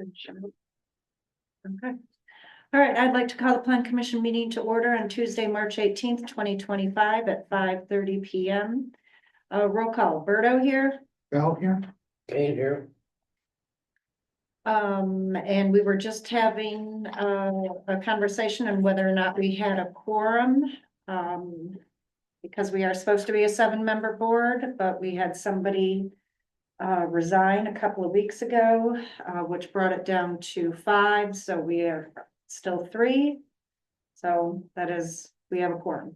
Good job. Okay. All right, I'd like to call the Plan Commission meeting to order on Tuesday, March 18th, 2025 at 5:30 PM. Roll call, Berto here. Val here. Kane here. And we were just having a conversation on whether or not we had a quorum. Because we are supposed to be a 7-member board, but we had somebody resign a couple of weeks ago, which brought it down to 5, so we are still 3. So that is, we have a quorum.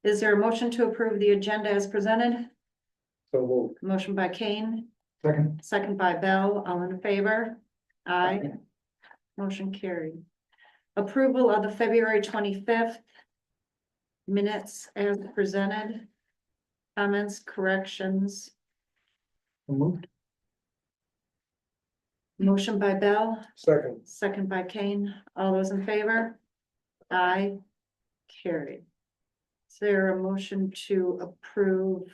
Is there a motion to approve the agenda as presented? So moved. Motion by Kane, Second. second by Bell, all in favor? Aye. Motion carried. Approval of the February 25th minutes as presented. Comments, corrections. Moved. Motion by Bell, Second. second by Kane. All those in favor? Aye. Carried. Is there a motion to approve?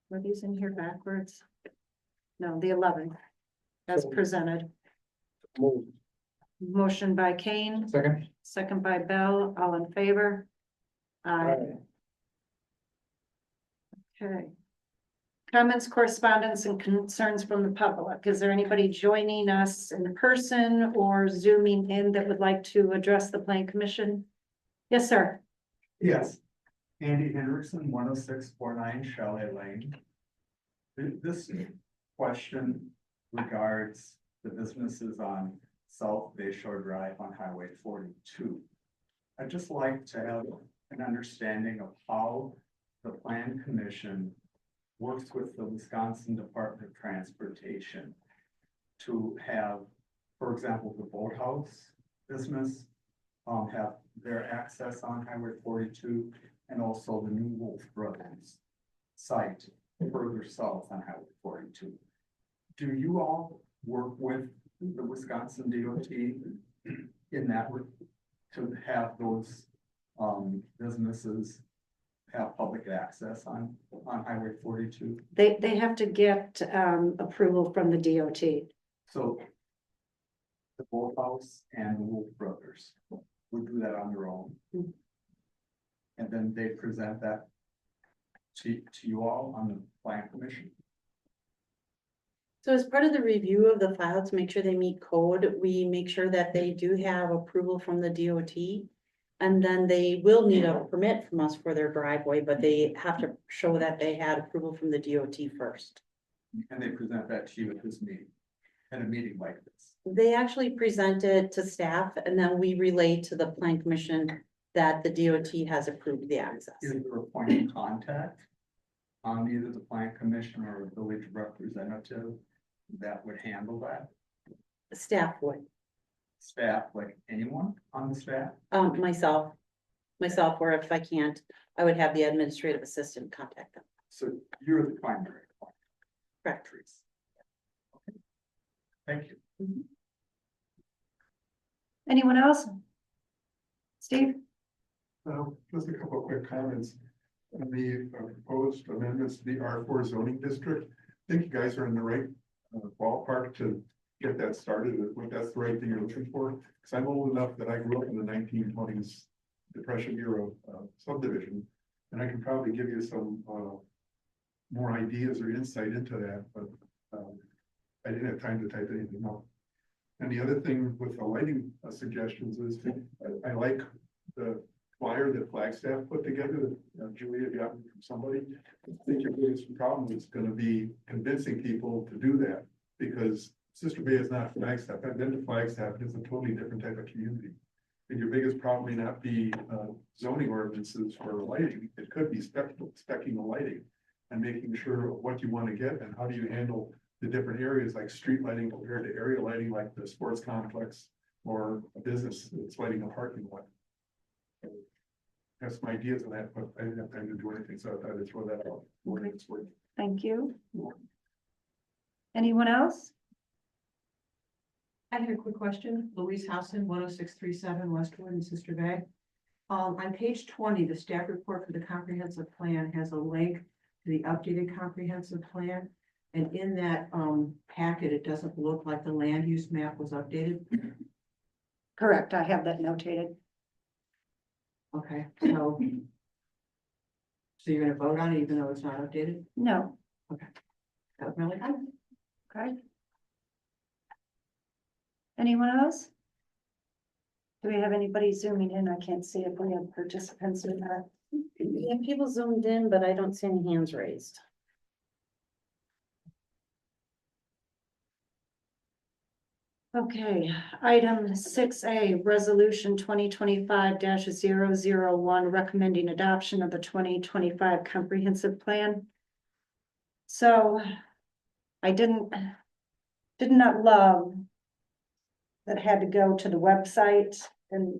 Were these in here backwards? No, the 11th as presented. Moved. Motion by Kane, Second. second by Bell. All in favor? Aye. Okay. Comments, correspondence, and concerns from the public. Is there anybody joining us in person or zooming in that would like to address the Plan Commission? Yes, sir. Yes, Andy Henderson, 10649 Chalet Lane. This question regards the businesses on South Bay Shore Drive on Highway 42. I'd just like to have an understanding of how the Plan Commission works with the Wisconsin Department of Transportation to have, for example, the Boathouse business have their access on Highway 42, and also the New Wolf Brothers site further south on Highway 42. Do you all work with the Wisconsin DOT in that to have those businesses have public access on Highway 42? They have to get approval from the DOT. So the Boathouse and the Wolf Brothers would do that on their own. Mhm. And then they present that to you all on the Plan Commission. So as part of the review of the file to make sure they meet code, we make sure that they do have approval from the DOT. And then they will need a permit from us for their driveway, but they have to show that they had approval from the DOT first. And they present that to you at this meeting, at a meeting like this. They actually present it to staff and then we relay to the Plan Commission that the DOT has approved the access. Is there a point of contact on either the Plan Commission or a village representative that would handle that? Staff would, Staff, like anyone on the staff? myself, or if I can't, I would have the administrative assistant contact them. So you're the primary point. Correct. Okay. Thank you. Anyone else? Steve? Just a couple of quick comments. On the proposed amendments to the R4 zoning district, I think you guys are in the right ballpark to get that started. If that's the right thing you're looking for. Because I'm old enough that I grew up in the 1920s Depression era subdivision, and I can probably give you some more ideas or insight into that, but I didn't have time to type anything up. And the other thing with the lighting suggestions is I like the flyer that Flagstaff put together that Julia got from somebody. I think your biggest problem is going to be convincing people to do that, because Sister Bay is not Flagstaff. I've been to Flagstaff. It's a totally different type of community. And your biggest problem may not be zoning ordinances for lighting. It could be specking the lighting and making sure what you want to get and how do you handle the different areas like street lighting compared to area lighting like the sports complex or a business that's lighting a parking lot. Have some ideas on that, but I didn't have time to do anything, so I thought I'd throw that out. Thank you. Anyone else? I had a quick question. Louise Housen, 10637 Westwood in Sister Bay. On page 20, the staff report for the comprehensive plan has a link to the updated comprehensive plan. And in that, packet, it doesn't look like the land use map was updated. Correct, I have that notated. Okay, so. So you're gonna vote on it even though it's not updated? No, That was really good. okay. Anyone else? Do we have anybody zooming in? I can't see if we have participants in that. We have people zoomed in, but I don't see any hands raised. Okay, item 6A, resolution 2025-001, recommending adoption of the 2025 comprehensive plan. So I did not love that had to go to the website and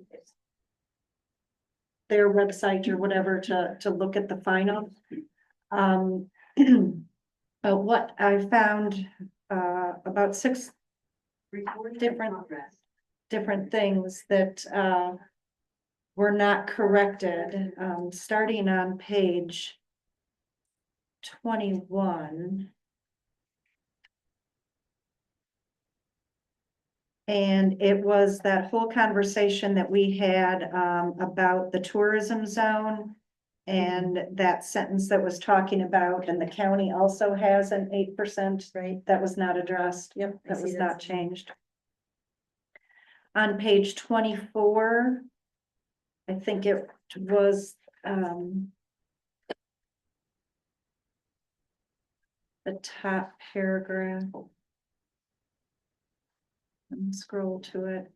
their website or whatever to look at the final. But what I found, about 6 different things that, were not corrected, starting on page 21. And it was that whole conversation that we had about the tourism zone. And that sentence that was talking about, and the county also has an 8%, Right. that was not addressed. Yep. I That see was that. not changed. On page 24. I think it was the top paragraph. Let me scroll to it.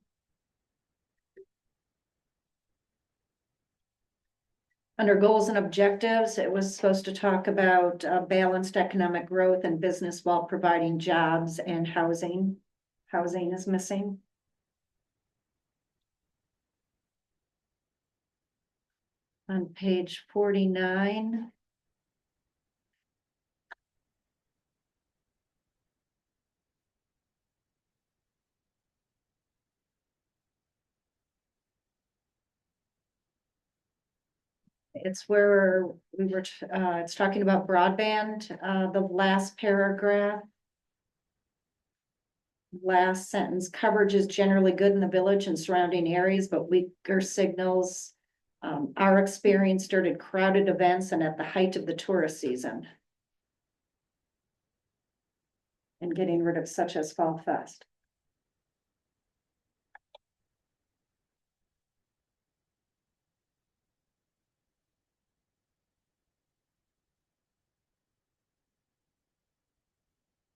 Under goals and objectives, it was supposed to talk about balanced economic growth and business while providing jobs and housing. Housing is missing. On page 49. It's where we were, it's talking about broadband, the last paragraph. Last sentence, coverage is generally good in the village and surrounding areas, but weaker signals. Our experience during crowded events and at the height of the tourist season. And getting rid of such as Fall Fest.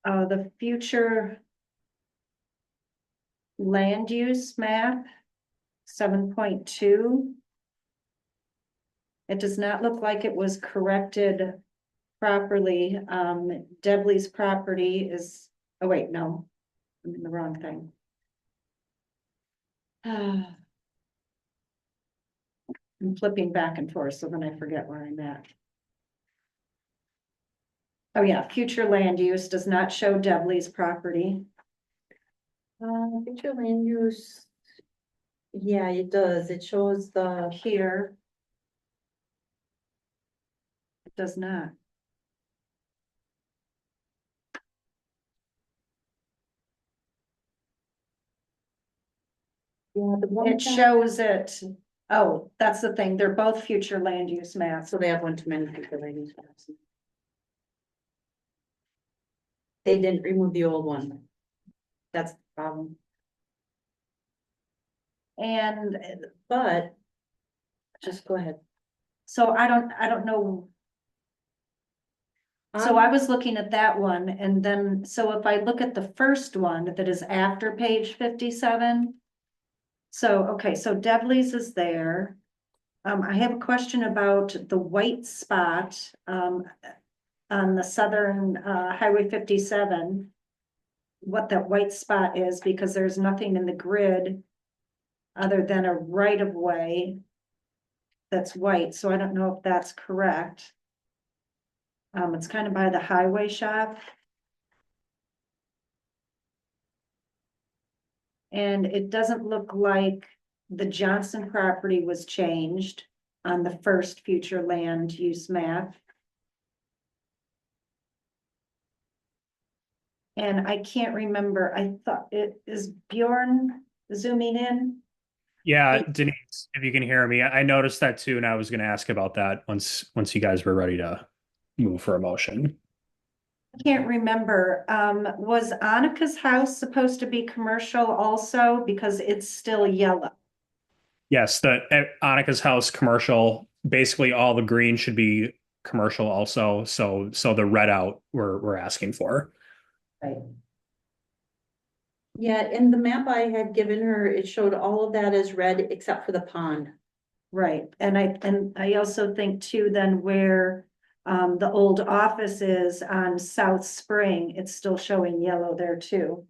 The future land use map, 7.2. It does not look like it was corrected properly. Debtley's property is, oh wait, no, I'm in the wrong thing. I'm flipping back and forth, so then I forget where I'm at. Oh yeah, future land use does not show Debtley's property. Future land use. Yeah, it does. It shows the, Here. It does not. yeah, the one. It shows it, oh, that's the thing, they're both future land use maps. So they have one too many future land use maps. They didn't remove the old one. That's the problem. And But. Just go ahead. so I don't know. So I was looking at that one, and then, so if I look at the first one that is after page 57. So, okay, so Debtley's is there. I have a question about the white spot, on the southern, Highway 57. What that white spot is, because there's nothing in the grid other than a right of way that's white, so I don't know if that's correct. It's kind of by the highway shop. And it doesn't look like the Johnson property was changed on the first future land use map. And I can't remember, I thought it is Bjorn zooming in? Yeah, Denise, if you can hear me, I noticed that too, and I was going to ask about that once you guys were ready to move for a motion. I can't remember, was Annika's house supposed to be commercial also, because it's still yellow? Yes, the Annika's house commercial, basically all the green should be commercial also. So the red out we're asking for. Right. Yeah, in the map I had given her, it showed all of that as red except for the pond. Right, and I also think too, then where the old office is on South Spring, it's still showing yellow there too.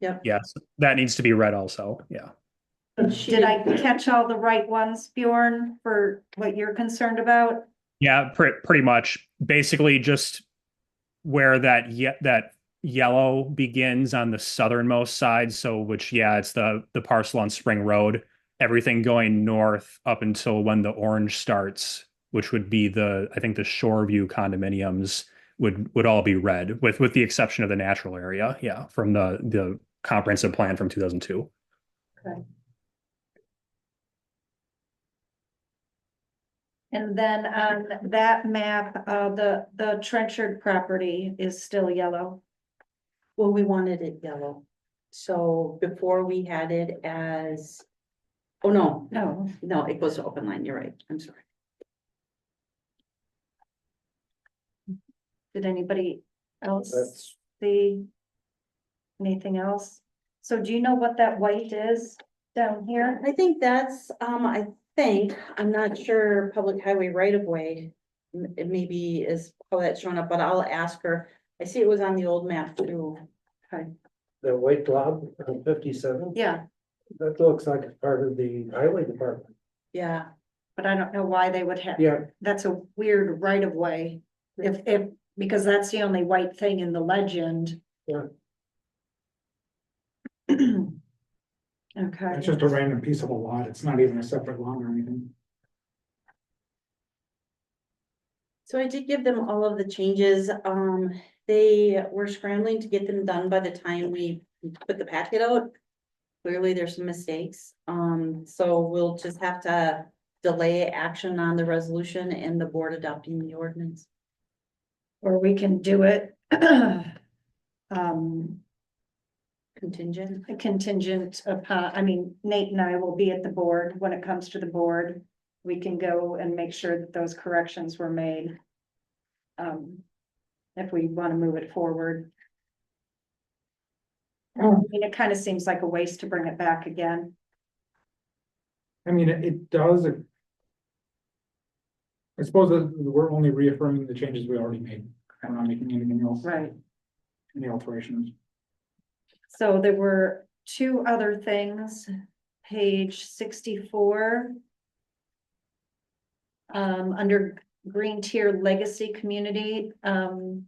Yep. Yes, that needs to be red also. Yeah. Did I catch all the right ones, Bjorn, for what you're concerned about? Yeah, pretty much. Basically, just where that yellow begins on the southernmost side. So, which it's the parcel on Spring Road. Everything going north up until when the orange starts, which would be I think the Shoreview condominiums would all be red, with the exception of the natural area. Yeah, from the comprehensive plan from 2002. Okay. And then on that map, the Trenchard property is still yellow. Well, we wanted it yellow. So before we had it as, oh, no, it goes to open line. You're right. I'm sorry. Did anybody else That's, see anything else? So do you know what that white is down here? I think that's, I'm not sure, public highway right of way. It maybe is how that's showing up, but I'll ask her. I see it was on the old map too. the white blob on 57, Yeah, that looks like it's part of the highway department. Yeah, but I don't know why they would have. Yeah, That's a weird right of way. If, because that's the only white thing in the legend. Yeah. Okay. It's just a random piece of a lot. It's not even a separate lot or anything. so I did give them all of the changes. They were scrambling to get them done by the time we put the packet out. Clearly, there's some mistakes. So we'll just have to delay action on the resolution and the board adopting the ordinance. Or we can do it. Contingent. Contingent upon, I mean, Nate and I will be at the board when it comes to the board. We can go and make sure that those corrections were made. If we want to move it forward. I mean, it kind of seems like a waste to bring it back again. I mean, it does. I suppose that we're only reaffirming the changes we already made. We're not making anything else, Right. any alterations. So there were two other things, page 64. Under Green Tier Legacy Community, the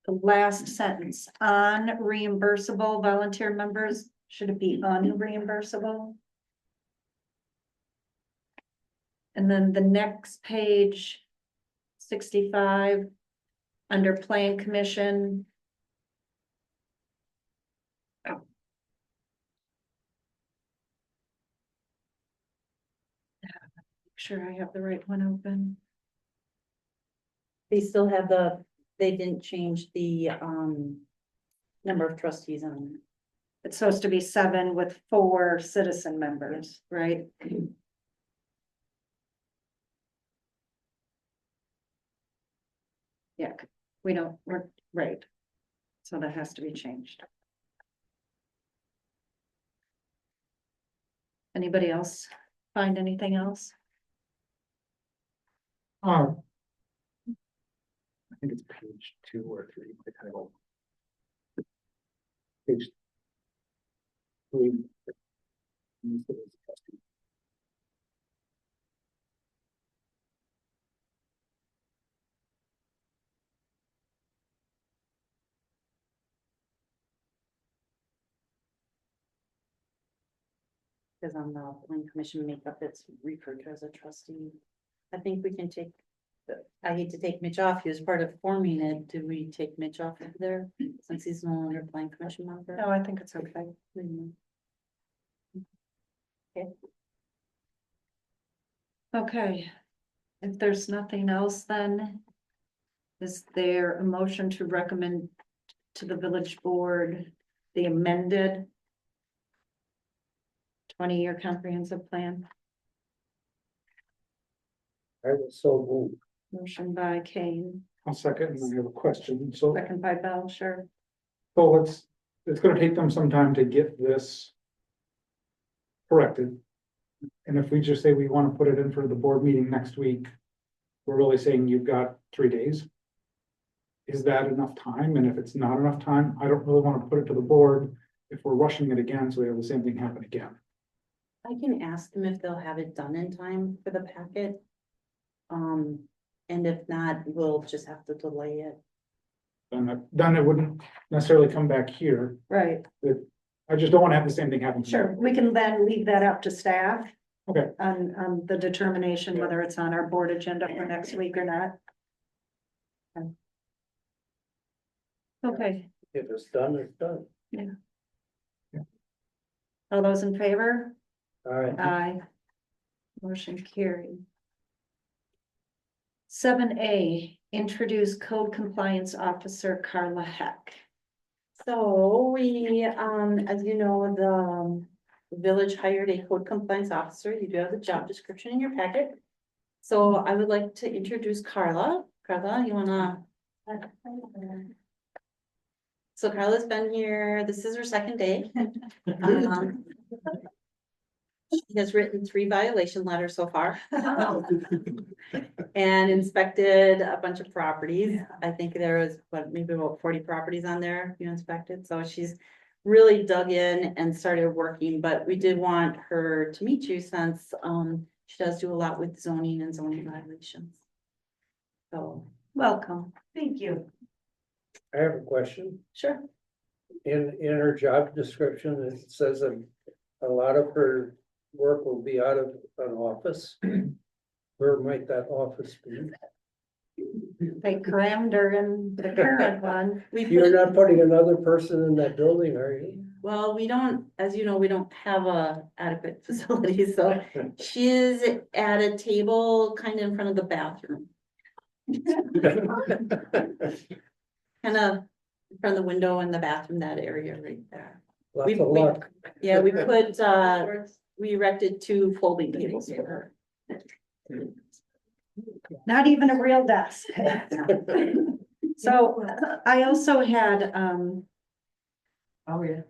last sentence, on reimbursable volunteer members, should it be unreimbursable? And then the next page, 65, under Plan Commission. Sure, I have the right one open. They still have they didn't change the number of trustees on it. It's supposed to be 7 with 4 citizen members, right? Yeah, we're right. So that has to be changed. Anybody else find anything else? I think it's page 2 or 3, the title. Page 3. Because on the plan commission makeup, it's referred to as a trustee. I think we can take I hate to take Mitch off, he was part of forming it, do we take Mitch off of there, since he's no longer plan commission member? No, I think it's okay. Mhm. Okay, if there's nothing else, then is there a motion to recommend to the village board the amended 20-year comprehensive plan? I was so moved. Motion by Kane, I'll second, and then I have a question, so, second by Belcher. it's gonna take them some time to get this corrected. And if we just say we wanna put it in for the board meeting next week, we're really saying you've got 3 days. Is that enough time? And if it's not enough time, I don't really wanna put it to the board if we're rushing it again, so we have the same thing happen again. I can ask them if they'll have it done in time for the packet. And if not, we'll just have to delay it. Then it wouldn't necessarily come back here. Right, I just don't wanna have the same thing happen. sure, we can then leave that up to staff. Okay. On the determination whether it's on our board agenda for next week or not. Okay, If it's done, it's done. all those in favor? All right. Aye. Motion carried. 7A, introduce code compliance officer Carla Heck. So we, as you know, the village hired a code compliance officer. You do have the job description in your packet. So I would like to introduce Carla. Carla, you wanna? So Carla's been here, this is her second day. She has written 3 violation letters so far. And inspected a bunch of properties. I think there was, maybe about 40 properties on there you inspected, so she's really dug in and started working, but we did want her to meet you since, she does do a lot with zoning and zoning violations. So, Welcome. Thank you. I have a question. sure. In her job description, it says that a lot of her work will be out of an office. Where might that office be? They crammed her in the current one. We You're put, not putting another person in that building, are you? well, we don't, as you know, we don't have a adequate facility, so she is at a table kind of in front of the bathroom. Kind of in front of the window in the bathroom, that area right there. Lots of we- luck. Yeah, we put, we erected 2 folding tables for her. Not even a real desk. So I also had, Oh, yeah.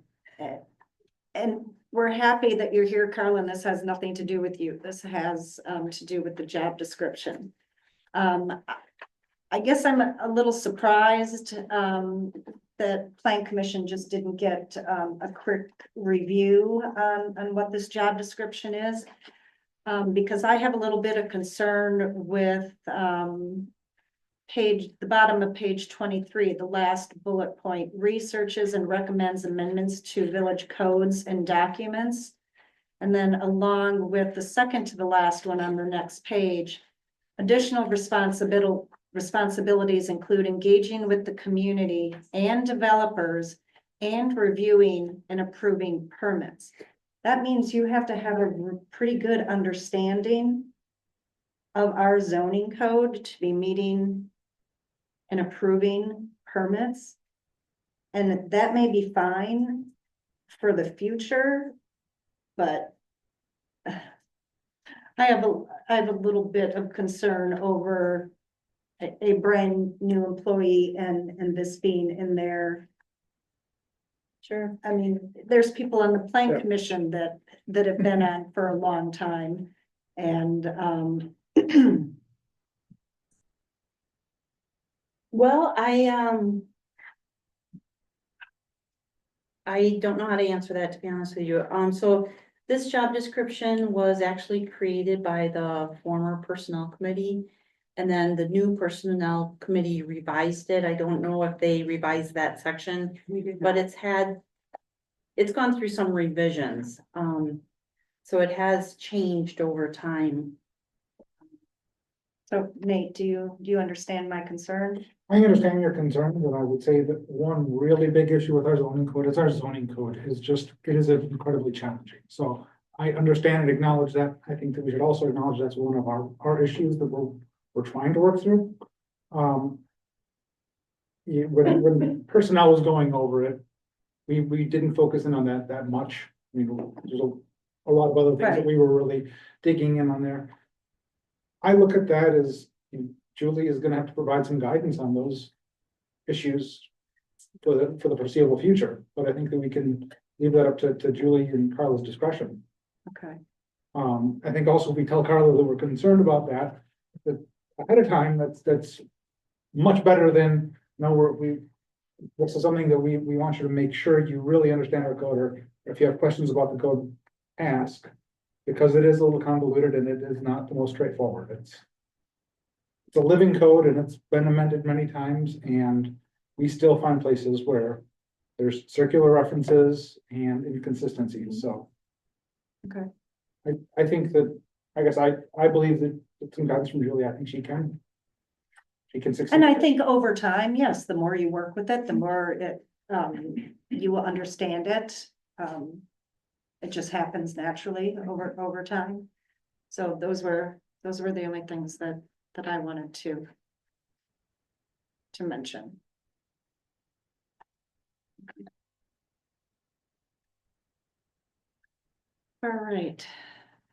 and we're happy that you're here, Carla, and this has nothing to do with you. This has to do with the job description. I guess I'm a little surprised that Plan Commission just didn't get a quick review on what this job description is. Because I have a little bit of concern with the bottom of page 23, the last bullet point, researches and recommends amendments to village codes and documents. And then along with the second to the last one on the next page, additional responsibilities include engaging with the community and developers and reviewing and approving permits. That means you have to have a pretty good understanding of our zoning code to be meeting and approving permits. And that may be fine for the future, but I have a little bit of concern over a brand new employee and this being in there. Sure. I mean, there's people on the Yeah. plan commission that have been on for a long time and, Well, I don't know how to answer that, to be honest with you. So this job description was actually created by the former personnel committee. And then the new personnel committee revised it. I don't know if they revised that section, but it's gone through some revisions. So it has changed over time. So Nate, do you understand my concern? I understand your concerns, and I would say that one really big issue with our zoning code is our zoning code is just, it is incredibly challenging. So I understand and acknowledge that. I think that we should also acknowledge that's one of our issues that we're trying to work through. When personnel was going over it, we didn't focus in on that much. I mean, there's a lot of other things that Right. we were really digging in on there. I look at that as Julie is gonna have to provide some guidance on those issues for the foreseeable future, but I think that we can leave that up to Julie and Carla's discretion. Okay, I think also if we tell Carla that we're concerned about that ahead of time, that's much better than, no, this is something that we want you to make sure you really understand our code, or if you have questions about the code, ask. Because it is a little convoluted and it is not the most straightforward. It's a living code and it's been amended many times, and we still find places where there's circular references and inconsistencies, so. okay. I think that, I guess I believe that with some guidance from Julie, I think she can succeed. And I think over time, yes, the more you work with it, the more you will understand it. It just happens naturally over time. So those were the only things that I wanted to mention. All right.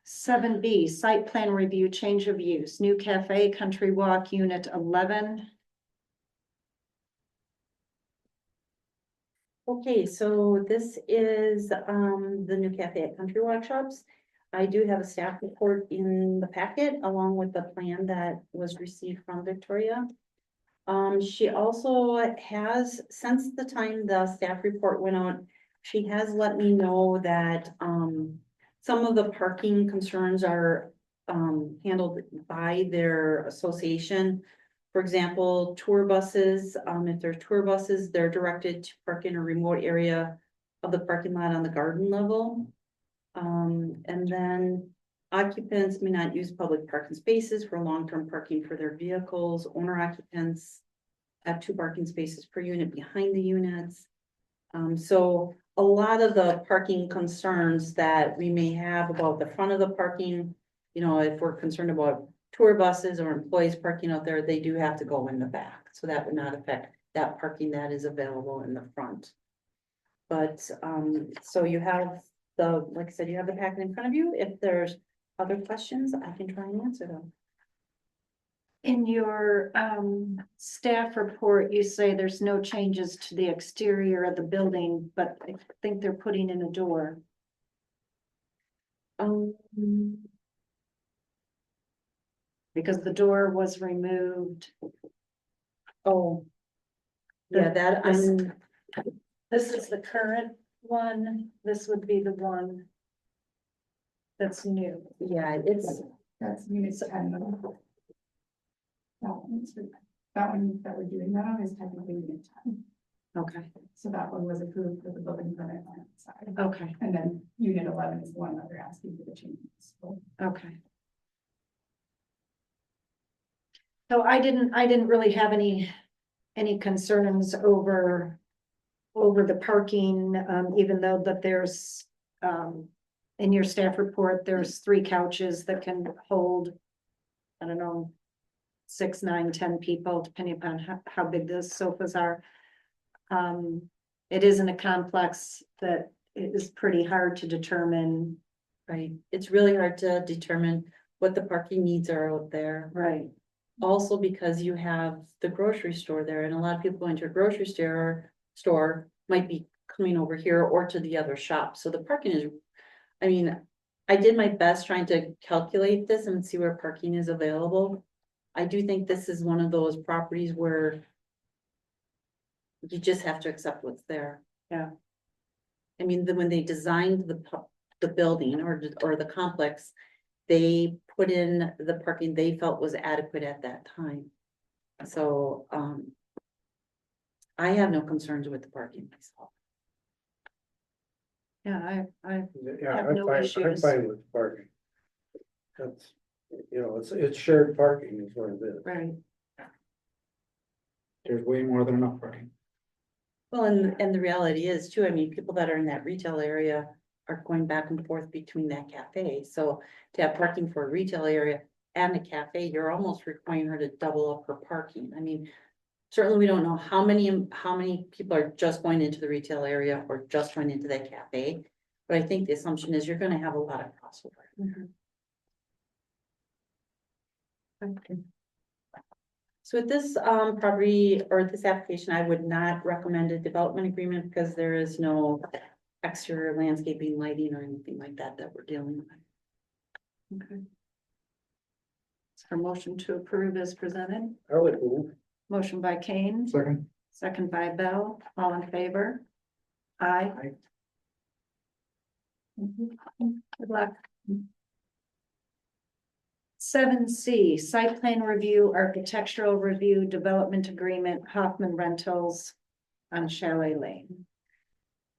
7B, site plan review, change of use, new cafe, Country Walk, unit 11. Okay, so this is the new cafe at Country Walk Shops. I do have a staff report in the packet along with the plan that was received from Victoria. She also has, since the time the staff report went out, she has let me know that some of the parking concerns are handled by their association. For example, tour buses, if they're tour buses, they're directed to park in a remote area of the parking lot on the garden level. And then occupants may not use public parking spaces for long-term parking for their vehicles. Owner occupants have 2 parking spaces per unit behind the units. So a lot of the parking concerns that we may have about the front of the parking, you know, if we're concerned about tour buses or employees parking out there, they do have to go in the back. So that would not affect that parking that is available in the front. But, so you have like I said, you have the packet in front of you. If there's other questions, I can try and answer them. In your staff report, you say there's no changes to the exterior of the building, but I think they're putting in a door. Because the door was removed. Oh. Yeah, that This- I'm, This is the current one. This would be the one that's new. yeah, it's, That's unit 10. That one that we're doing that on is technically unit 10. Okay, So that one was approved for the building permit on that side. okay, And then unit 11 is the one that they're asking for the changes. So okay. So I didn't really have any concerns over the parking, even though that there's, in your staff report, there's 3 couches that can hold, I don't know, 6, 9, 10 people, depending upon how big the sofas are. It isn't a complex that it is pretty hard to determine. right, it's really hard to determine what the parking needs are out there. Right. Also because you have the grocery store there, and a lot of people going to a grocery store might be coming over here or to the other shop. So the parking is, I mean, I did my best trying to calculate this and see where parking is available. I do think this is one of those properties where you just have to accept what's there. Yeah. I mean, when they designed the building or the complex, they put in the parking they felt was adequate at that time. So, I have no concerns with the parking myself. Yeah, I Yeah, have I'm no fine, I'm issues. fine with parking. That's, You know, it's shared parking is what it is. Right. There's way more than enough parking. Well, and the reality is too, I mean, people that are in that retail area are going back and forth between that cafe. So to have parking for a retail area and a cafe, you're almost requiring her to double up her parking. I mean, certainly we don't know how many people are just going into the retail area or just going into that cafe. But I think the assumption is you're gonna have a lot of crossover. Okay. So with this property or this application, I would not recommend a development agreement because there is no exterior landscaping, lighting or anything like that that we're dealing with. Okay. So motion to approve is presented. I would move. Motion by Kane, Second, second by Bell, all in favor? Aye. Aye. Good luck. 7C, site plan review, architectural review, development agreement, Hoffman Rentals on Chalet Lane.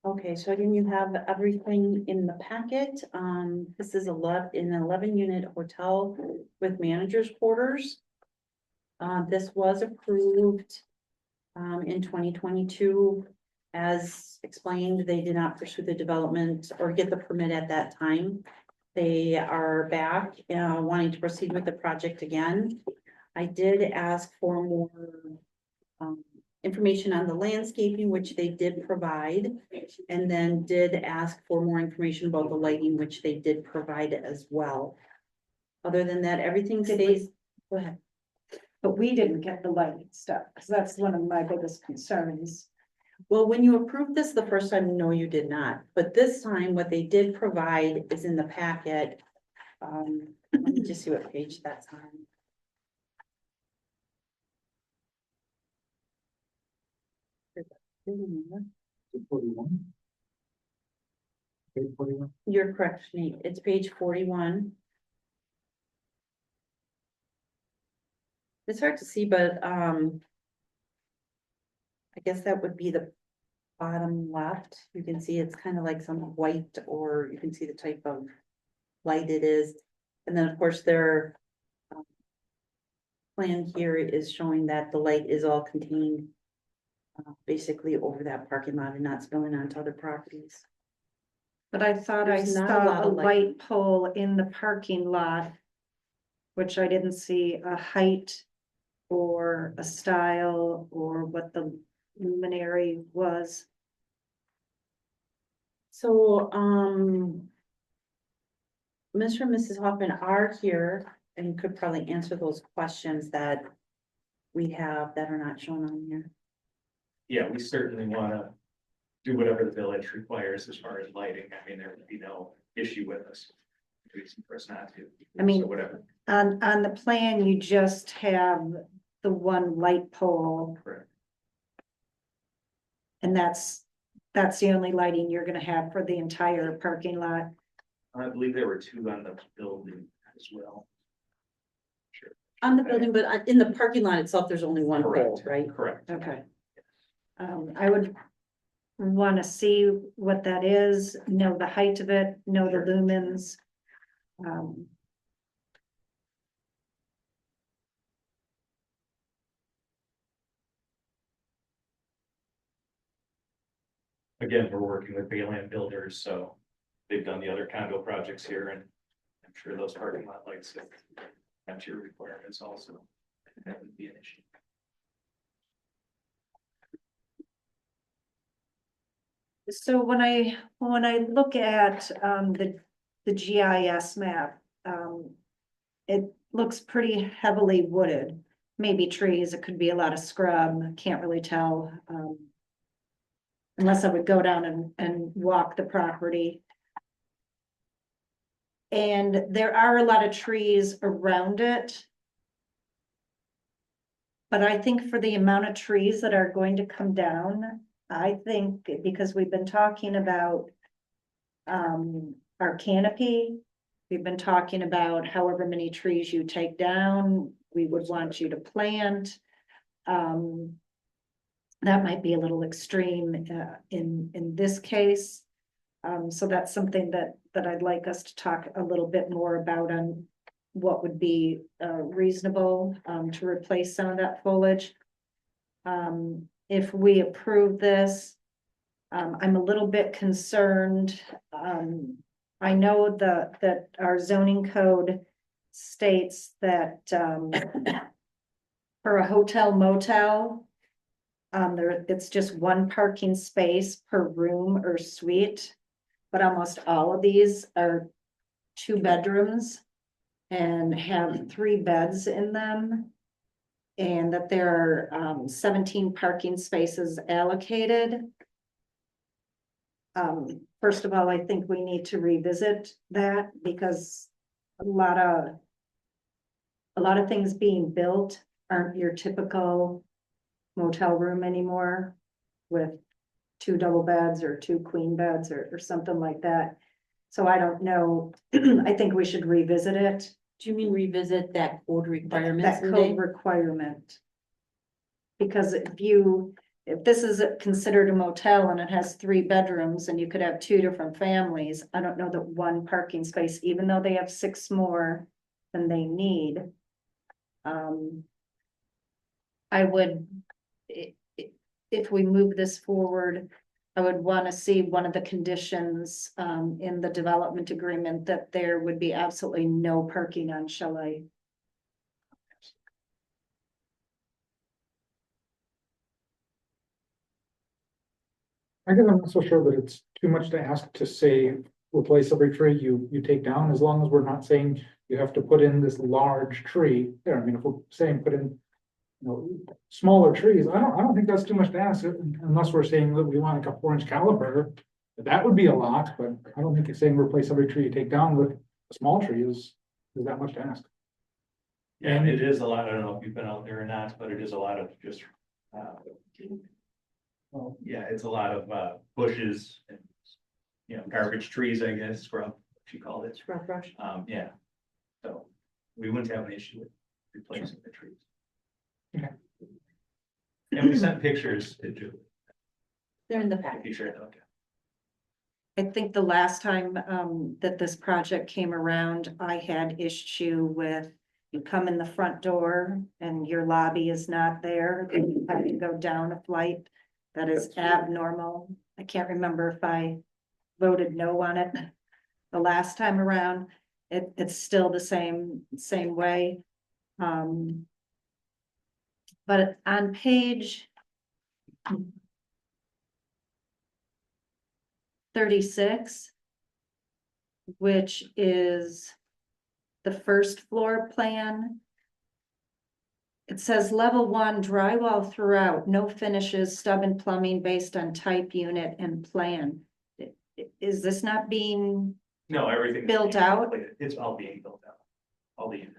Okay, so again, you have everything in the packet. This is an 11-unit hotel with managers quarters. This was approved in 2022. As explained, they did not pursue the development or get the permit at that time. They are back wanting to proceed with the project again. I did ask for more information on the landscaping, which they did provide, and then did ask for more information about the lighting, which they did provide as well. Other than that, everything stays. Go ahead. But we didn't get the lighting stuff, because that's one of my biggest concerns. Well, when you approved this the first time, no, you did not. But this time, what they did provide is in the packet. Let me just see what page that's on. forty-one. Page 41. You're correct, Nate. It's page 41. It's hard to see, but I guess that would be the bottom left. You can see it's kind of like some white, or you can see the type of light it is. And then, of course, their plan here is showing that the light is all contained basically over that parking lot and not spilling onto other properties. But I thought I There's not a saw lot a of light. light pole in the parking lot, which I didn't see a height or a style or what the luminary was. So, Mr. and Mrs. Hoffman are here and could probably answer those questions that we have that are not shown on here. Yeah, we certainly wanna do whatever the village requires as far as lighting. I mean, there would be no issue with us. Reason for us not to. I mean- So whatever, On the plan, you just have the one light pole, correct. and that's the only lighting you're gonna have for the entire parking lot. I believe there were two on the building as well. Sure. On the building, but in the parking lot itself, there's only one pole, Correct, right? correct. Okay. I would wanna see what that is, know the height of it, know the Sure. lumens. Again, we're working with Bayland Builders, so they've done the other condo projects here, and I'm sure those parking lot lights have met your requirements also. That would be an issue. So when I look at the GIS map, it looks pretty heavily wooded. Maybe trees, it could be a lot of scrub, can't really tell. Unless I would go down and walk the property. And there are a lot of trees around it. But I think for the amount of trees that are going to come down, I think because we've been talking about our canopy, we've been talking about however many trees you take down, we would want you to plant. That might be a little extreme in this case. So that's something that I'd like us to talk a little bit more about on what would be reasonable to replace some of that foliage. If we approve this, I'm a little bit concerned. I know that our zoning code states that for a hotel motel, it's just one parking space per room or suite. But almost all of these are 2 bedrooms and have 3 beds in them. And that there are 17 parking spaces allocated. First of all, I think we need to revisit that because a lot of things being built aren't your typical motel room anymore with 2 double beds or 2 queen beds or something like that. So I don't know. I think we should revisit it. Do you mean revisit that code requirements? That code requirement. Because if this is considered a motel and it has 3 bedrooms and you could have 2 different families, I don't know that 1 parking space, even though they have 6 more than they need. I would, if we move this forward, I would want to see one of the conditions in the development agreement that there would be absolutely no parking on Chalet. I guess I'm not so sure that it's too much to ask to say, replace every tree you take down, as long as we're not saying you have to put in this large tree. Yeah, I mean, if we're saying put in, smaller trees, I don't think that's too much to ask, unless we're saying that we want like a 4-inch caliber. That would be a lot, but I don't think it's saying replace every tree you take down with a small tree is that much to ask. Yeah, and it is a lot, I don't know if you've been out there or not, but it is a lot of just, well, yeah, it's a lot of bushes and, garbage trees, I guess, scrub, what you called it. Scrub brush. Yeah. So we wouldn't have an issue with replacing the trees. Okay. And we sent pictures to Julie. They're in the If package. you shared, okay. I think the last time that this project came around, I had issue with you come in the front door and your lobby is not there. You have to go down a flight. That is abnormal. I can't remember if I voted no on it the last time around. It's still the same way. But on page 36, which is the first floor plan. It says level 1 drywall throughout, no finishes, stub and plumbing based on type, unit and plan. Is this not being, No, everything. is Built being out? completed. It's all being built out, all the units.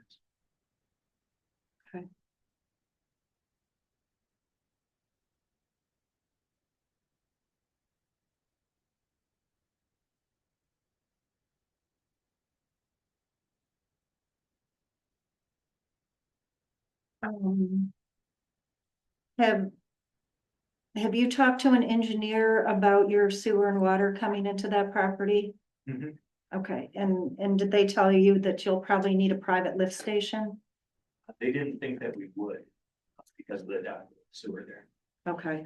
um, have you talked to an engineer about your sewer and water coming into that property? Mhm. Okay, and did they tell you that you'll probably need a private lift station? They didn't think that we would because of the sewer there. Okay.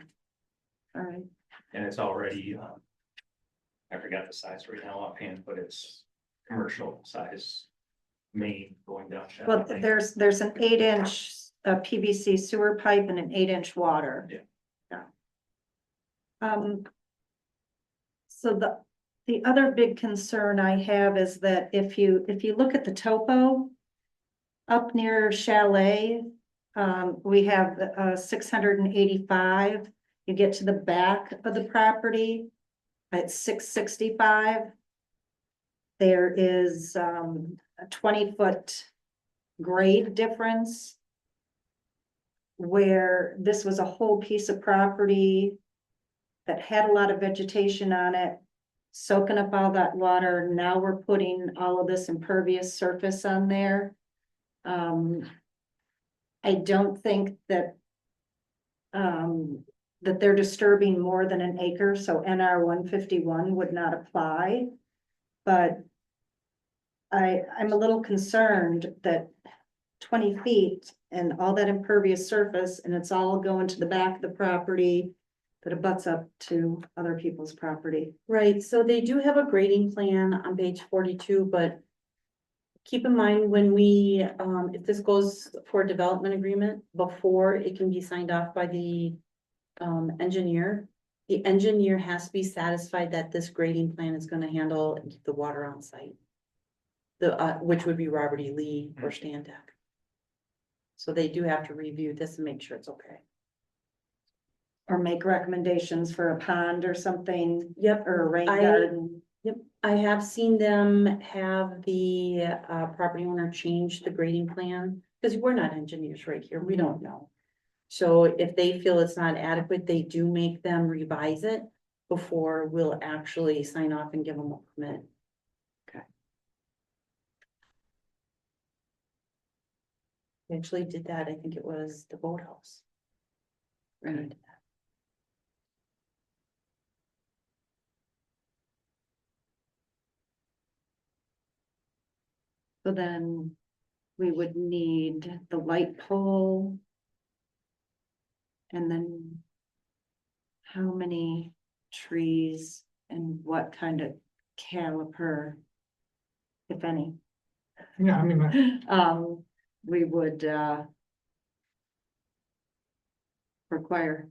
All right, And it's already, I forgot the size right now offhand, but it's commercial size main going down. well, Chatham Lane. there's an 8-inch PVC sewer pipe and an 8-inch water. Yeah. So the other big concern I have is that if you look at the topo up near Chalet, we have 685. You get to the back of the property at 665. There is a 20-foot grade difference where this was a whole piece of property that had a lot of vegetation on it, soaking up all that water. Now we're putting all of this impervious surface on there. I don't think that that they're disturbing more than an acre, so NR 151 would not apply. But I'm a little concerned that 20 feet and all that impervious surface, and it's all going to the back of the property that abuts up to other people's property. Right, so they do have a grading plan on page 42, but keep in mind when we, if this goes for a development agreement, before it can be signed off by the engineer, the engineer has to be satisfied that this grading plan is gonna handle and keep the water on site. Which would be Robert E. Lee or Stantec. So they do have to review this and make sure it's okay. Or make recommendations for a pond or something, Yep, or a rain I- garden. I have seen them have the property owner change the grading plan, because we're not engineers right here, we don't know. So if they feel it's not adequate, they do make them revise it before we'll actually sign off and give them a permit. We actually did that, I think it was the boathouse. Right. So then we would need the light pole. And then how many trees and what kind of caliper, if any, Yeah, I mean, we would require.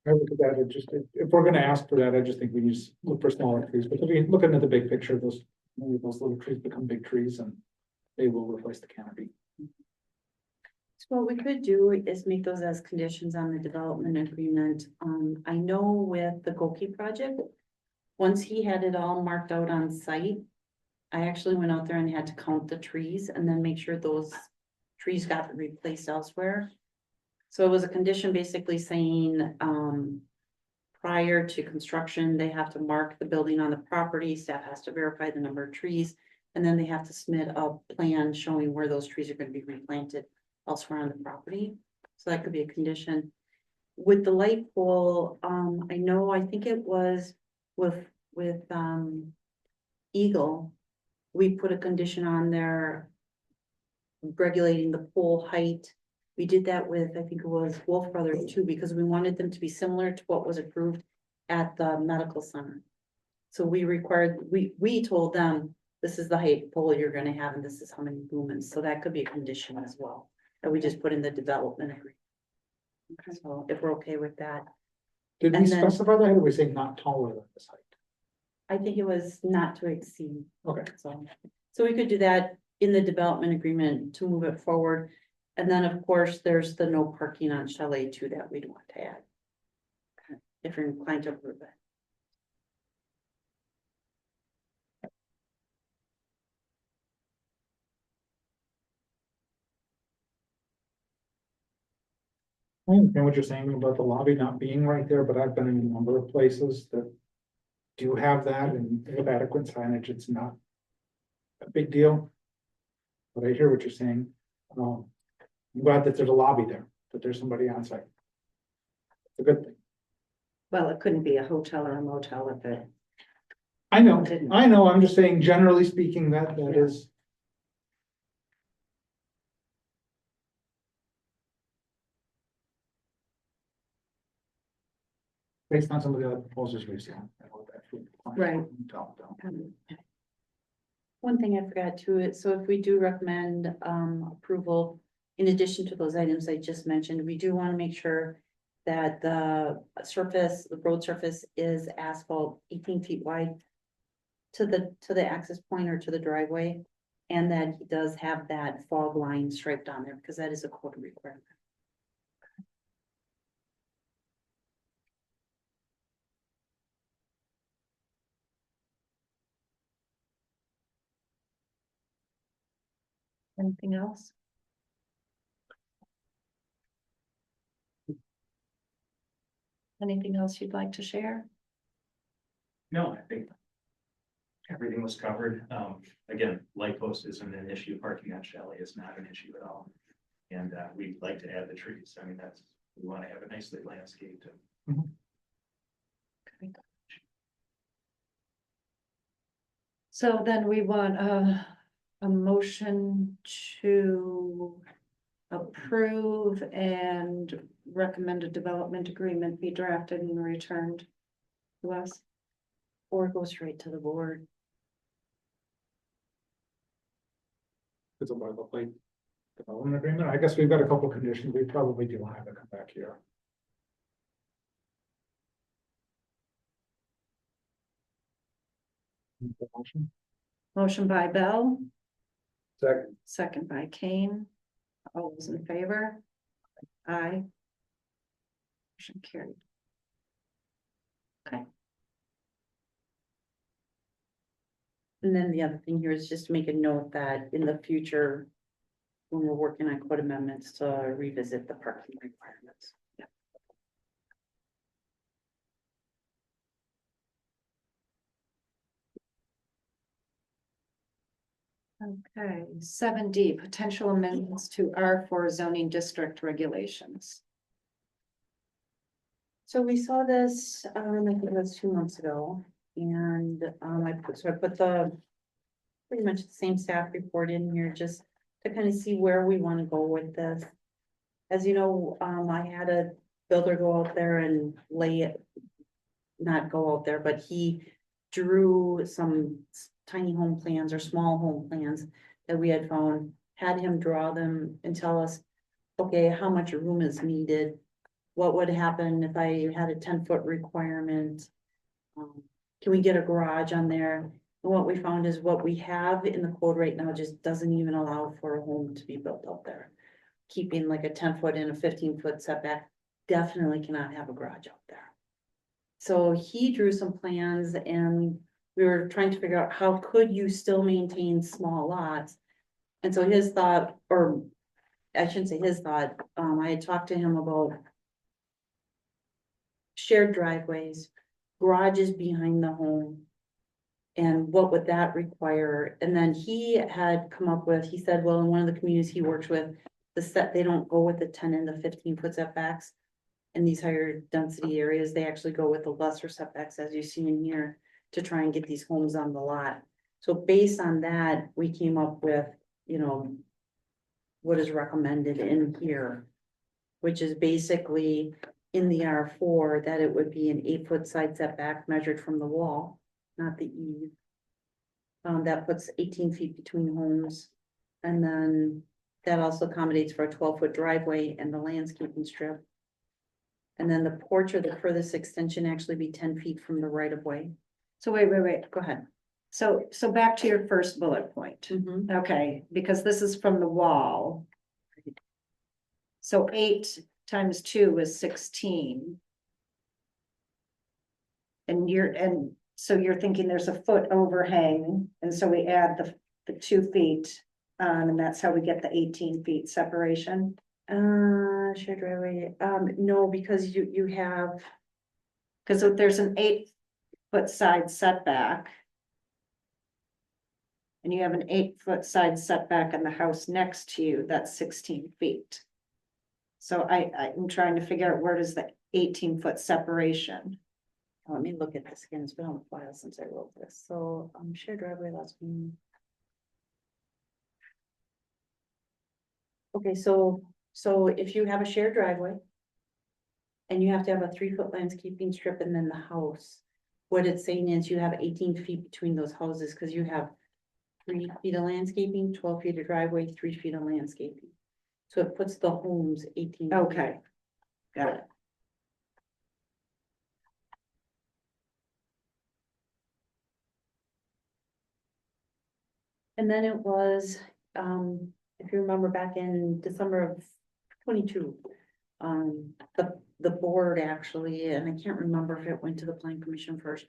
I look at that, if we're gonna ask for that, I just think we just look for smaller trees, but if you looking at the big picture, maybe those little trees become big trees and they will replace the canopy. So what we could do is make those as conditions on the development agreement. I know with the Goki project, once he had it all marked out on site, I actually went out there and had to count the trees and then make sure those trees got replaced elsewhere. So it was a condition basically saying, prior to construction, they have to mark the building on the property, staff has to verify the number of trees, and then they have to submit a plan showing where those trees are gonna be replanted elsewhere on the property. So that could be a condition. With the light pole, I think it was with Eagle, we put a condition on there regulating the pole height. We did that with, I think it was Wolf Brothers too, because we wanted them to be similar to what was approved at the medical center. So we told them, this is the height pole you're gonna have, and this is how many lumens, so that could be a condition as well, that we just put in the development agreement. Okay, so if we're okay with that, Did we And then- specify that, or did we say not taller than this height? I think it was not to exceed. Okay. So we could do that in the development agreement to move it forward. And then, of course, there's the no parking on Chalet too that we'd want to add. If you're inclined to approve it. I understand what you're saying about the lobby not being right there, but I've been in a number of places that do have that and have adequate signage. It's not a big deal. But I hear what you're saying. I'm glad that there's a lobby there, that there's somebody on site. It's a good thing. Well, it couldn't be a hotel or a motel if it, I know, Didn't. I'm just saying, generally speaking, that is. Based on some of the other proposals we've seen. I know that food- Right. Downtown. One thing I forgot to it, so if we do recommend approval, in addition to those items I just mentioned, we do want to make sure that the road surface is asphalt 18 feet wide to the access point or to the driveway, and that he does have that fog line striped on there, because that is a code requirement. anything else? Anything else you'd like to share? No, I think everything was covered. Again, light post isn't an issue. Parking on Shelley is not an issue at all. And we'd like to add the trees. I mean, we want to have it nicely landscaped. So then we want a motion to approve and recommend a development agreement be drafted and returned to us. Or go straight to the board. It's a boilerplate development agreement. I guess we've got a couple of conditions. We probably do want to have it come back here. Motion? Motion by Bell, Second, second by Kane. All those in favor? Aye. Motion carried. And then the other thing here is just to make a note that in the future, when we're working on code amendments, to revisit the parking requirements. Okay, 7D, potential amendments to R4 zoning district regulations. So we saw this, I think it was 2 months ago, and, I put the. Pretty much the same staff report in here, just to kind of see where we want to go with this. As you know, I had a builder go out there and lay it. Not go out there, but he drew some tiny home plans or small home plans that we had found, had him draw them and tell us, okay, how much room is needed? What would happen if I had a 10-foot requirement? Can we get a garage on there? And what we found is what we have in the code right now just doesn't even allow for a home to be built out there. Keeping like a 10-foot and a 15-foot setback, definitely cannot have a garage out there. So he drew some plans and we were trying to figure out how could you still maintain small lots? And so his thought, or I shouldn't say his thought, I had talked to him about shared driveways, garages behind the home. And what would that require? And then he had come up with, he said, well, in one of the communities he works with, they don't go with the 10 and the 15-foot setbacks. In these higher density areas, they actually go with the lesser setbacks, as you see in here, to try and get these homes on the lot. So based on that, we came up with, what is recommended in here, which is basically in the R4 that it would be an 8-foot side setback measured from the wall, not the eave. That puts 18 feet between homes. And then that also accommodates for a 12-foot driveway and the landscaping strip. And then the porch or the furthest extension actually be 10 feet from the right of way. So wait, Go ahead. so back to your first bullet point. Okay, because this is from the wall. So 8 times 2 is 16. And so you're thinking there's a foot overhang, and so we add the 2 feet, and that's how we get the 18 feet separation. Shared driveway, no, because you have, Because if there's an 8-foot side setback. And you have an 8-foot side setback in the house next to you, that's 16 feet. So I'm trying to figure out where does the 18-foot separation. let me look at this again, it's been on the file since I wrote this, so, shared driveway last meeting. Okay, so if you have a shared driveway. And you have to have a 3-foot landscaping strip and then the house. What it's saying is you have 18 feet between those houses, because you have 3 feet of landscaping, 12 feet of driveway, 3 feet of landscaping. So it puts the homes 18. feet. Okay, got it. And then it was, if you remember back in December of 22. The board actually, and I can't remember if it went to the plan commission first,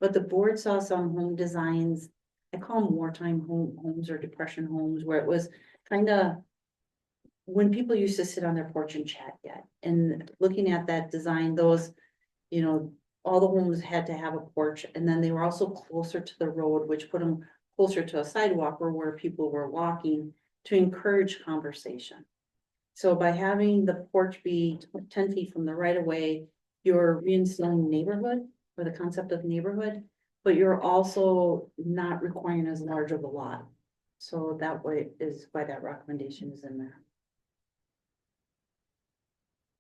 but the board saw some home designs. I call them wartime homes or depression homes, where it was kind of. When people used to sit on their porch and chat yet, and looking at that design, those, all the homes had to have a porch, and then they were also closer to the road, which put them closer to a sidewalk or where people were walking to encourage conversation. So by having the porch be 10 feet from the right of way, you're reinstilling neighborhood, or the concept of neighborhood, but you're also not requiring as large of a lot. So that way is why that recommendation is in there.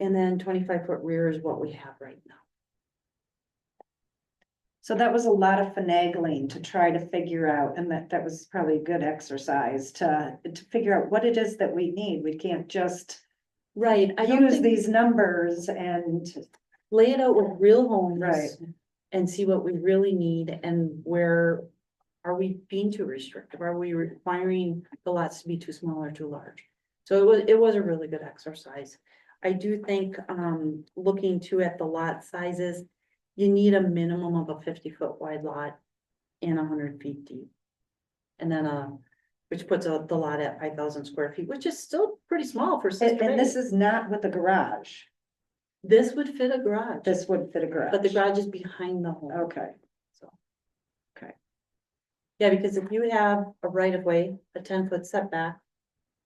And then 25-foot rear is what we have right now. So that was a lot of finagling to try to figure out, and that was probably a good exercise to figure out what it is that we need. We can't just Right, I don't use think, these numbers and, lay it out with real homes. Right. And see what we really need and where are we being too restrictive? Are we requiring the lots to be too small or too large? So it was a really good exercise. I do think, looking too at the lot sizes, you need a minimum of a 50-foot wide lot and 100 feet deep. And then, which puts the lot at 5,000 square feet, which is still pretty small for Sister and this Bay. is not with the garage. This would fit a garage, This would fit a garage. but the garage is behind the home. Okay, Yeah, because if you have a right of way, a 10-foot setback,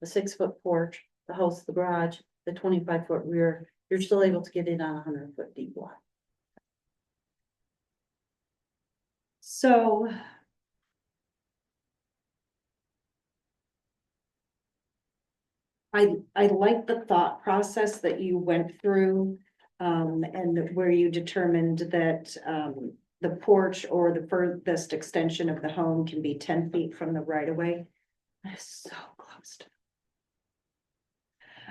a 6-foot porch, the house, the garage, the 25-foot rear, you're still able to get in on a 100-foot deep lot. so. I like the thought process that you went through, and where you determined that, the porch or the furthest extension of the home can be 10 feet from the right of way. That is so close to.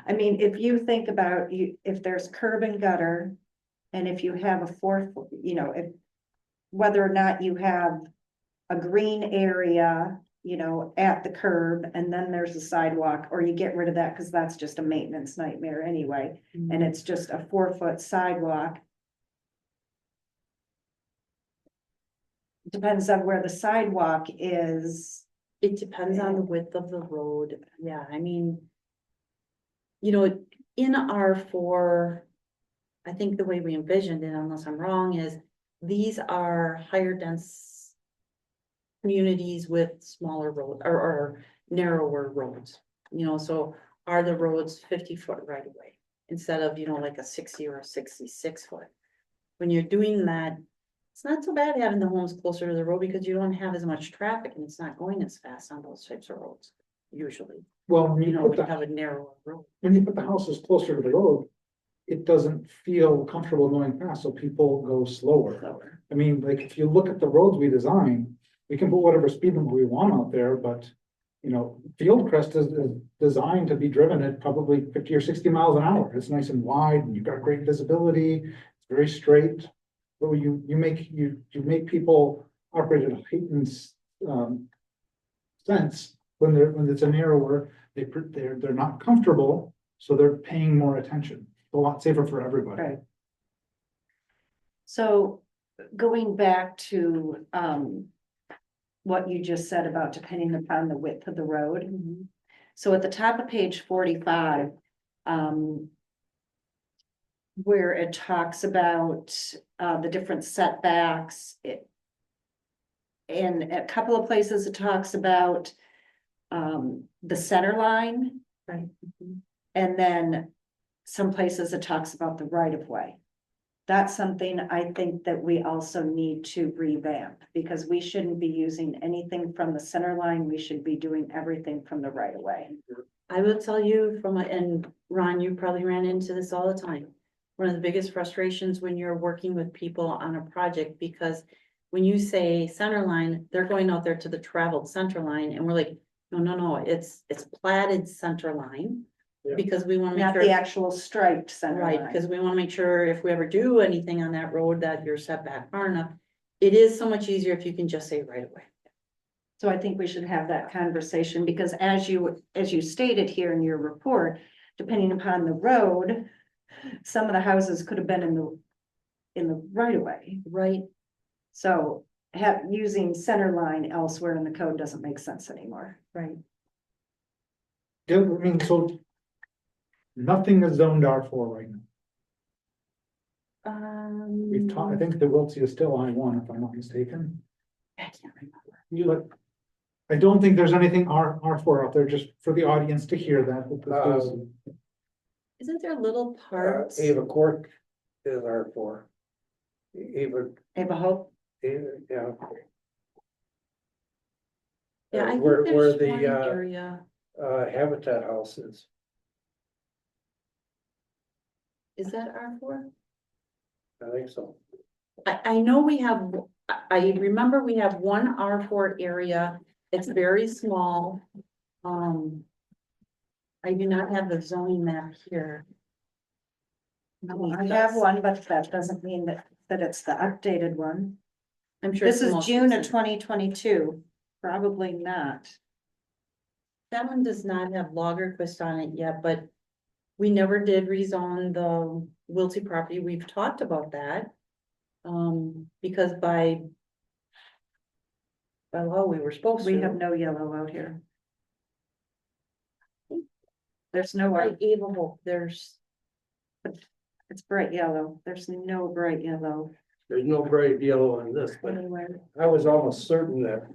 I mean, if you think about if there's curb and gutter, and if you have a 4 foot, if, whether or not you have a green area, at the curb, and then there's a sidewalk, or you get rid of that because that's just a maintenance nightmare anyway, and it's just a 4-foot sidewalk. Depends on where the sidewalk is. It depends on the width of the road. Yeah, I mean, in R4, I think the way we envisioned it, unless I'm wrong, is these are higher dense communities with smaller roads or narrower roads, so are the roads 50-foot right away instead of, like a 60 or a 66-foot. When you're doing that, it's not so bad having the homes closer to the road because you don't have as much traffic and it's not going as fast on those types of roads, usually, Well, when when you you have a narrower road. put the houses closer to the road, it doesn't feel comfortable going fast, so people go slower. Lower. I mean, like, if you look at the roads we design, we can put whatever speed limit we want out there, but Fieldcrest is designed to be driven at probably 50 or 60 miles an hour. It's nice and wide, and you've got great visibility, it's very straight. But you make people operate at a heightened sense when it's a narrower, they're not comfortable, so they're paying more attention. It's a lot safer for everybody. Right. So going back to, what you just said about depending upon the width of the road. So at the top of page 45, where it talks about the different setbacks, in a couple of places it talks about the center line. Right. And then some places it talks about the right of way. That's something I think that we also need to revamp, because we shouldn't be using anything from the center line. We should be doing everything from the right of way. I will tell you and Ron, you probably ran into this all the time. One of the biggest frustrations when you're working with people on a project, because when you say center line, they're going out there to the traveled center line, and we're like, no, it's platted center line. Yeah. Because we want to Not make the sure, actual striped center right, line. because we want to make sure if we ever do anything on that road that you're set back far enough. It is so much easier if you can just say right away. So I think we should have that conversation, because as you stated here in your report, depending upon the road, some of the houses could have been in the right of way. Right, So using center line elsewhere in the code doesn't make sense anymore. right. Yeah, I mean, so nothing is zoned R4 right now. I think the Wiltshire is still I1, if I'm not mistaken. I can't remember. But I don't think there's anything R4 out there, just for the audience to hear that. Isn't there little parts? Ava Court is R4. Ava, Ava Hope, Yeah. Yeah, I think Where there's the, one area, Habitat House is. is that R4? I think so. I know we have, I remember we have one R4 area, it's very small. I do not have the zoning map here. I have one, but that doesn't mean that it's the updated one. I'm sure. This it's the is most June of recent. 2022, probably not. That one does not have Lagerquist on it yet, but we never did rezone the Wiltie property. We've talked about that. Because by law, we were supposed to. We have no yellow out here. There's no By white, Able, there's, it's bright yellow. There's no bright yellow. There's no bright yellow on this, but anywhere. I was almost certain that,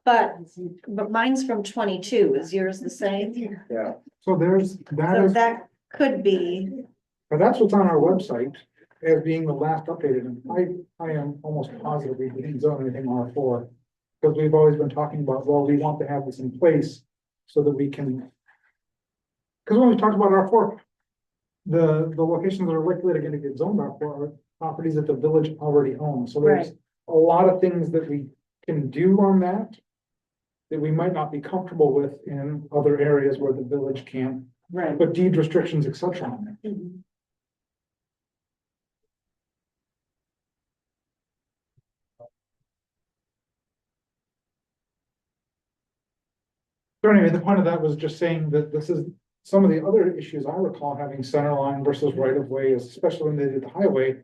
But mine's from 22. Is yours the same? yeah. So there's, that So is, that could be, but that's what's on our website as being the last updated, and I am almost positive we didn't zone anything R4. Because we've always been talking about, well, we want to have this in place so that we can. Because when we talked about R4, the locations that are likely to gonna get zoned R4 are properties that the village already owns, so there's a lot of things that we can do on that. That we might not be comfortable with in other areas where the village can't, right. put deed restrictions, et cetera, on there. Mhm. So anyway, the point of that was just saying that this is, some of the other issues I recall having center line versus right of way, especially when they did the highway.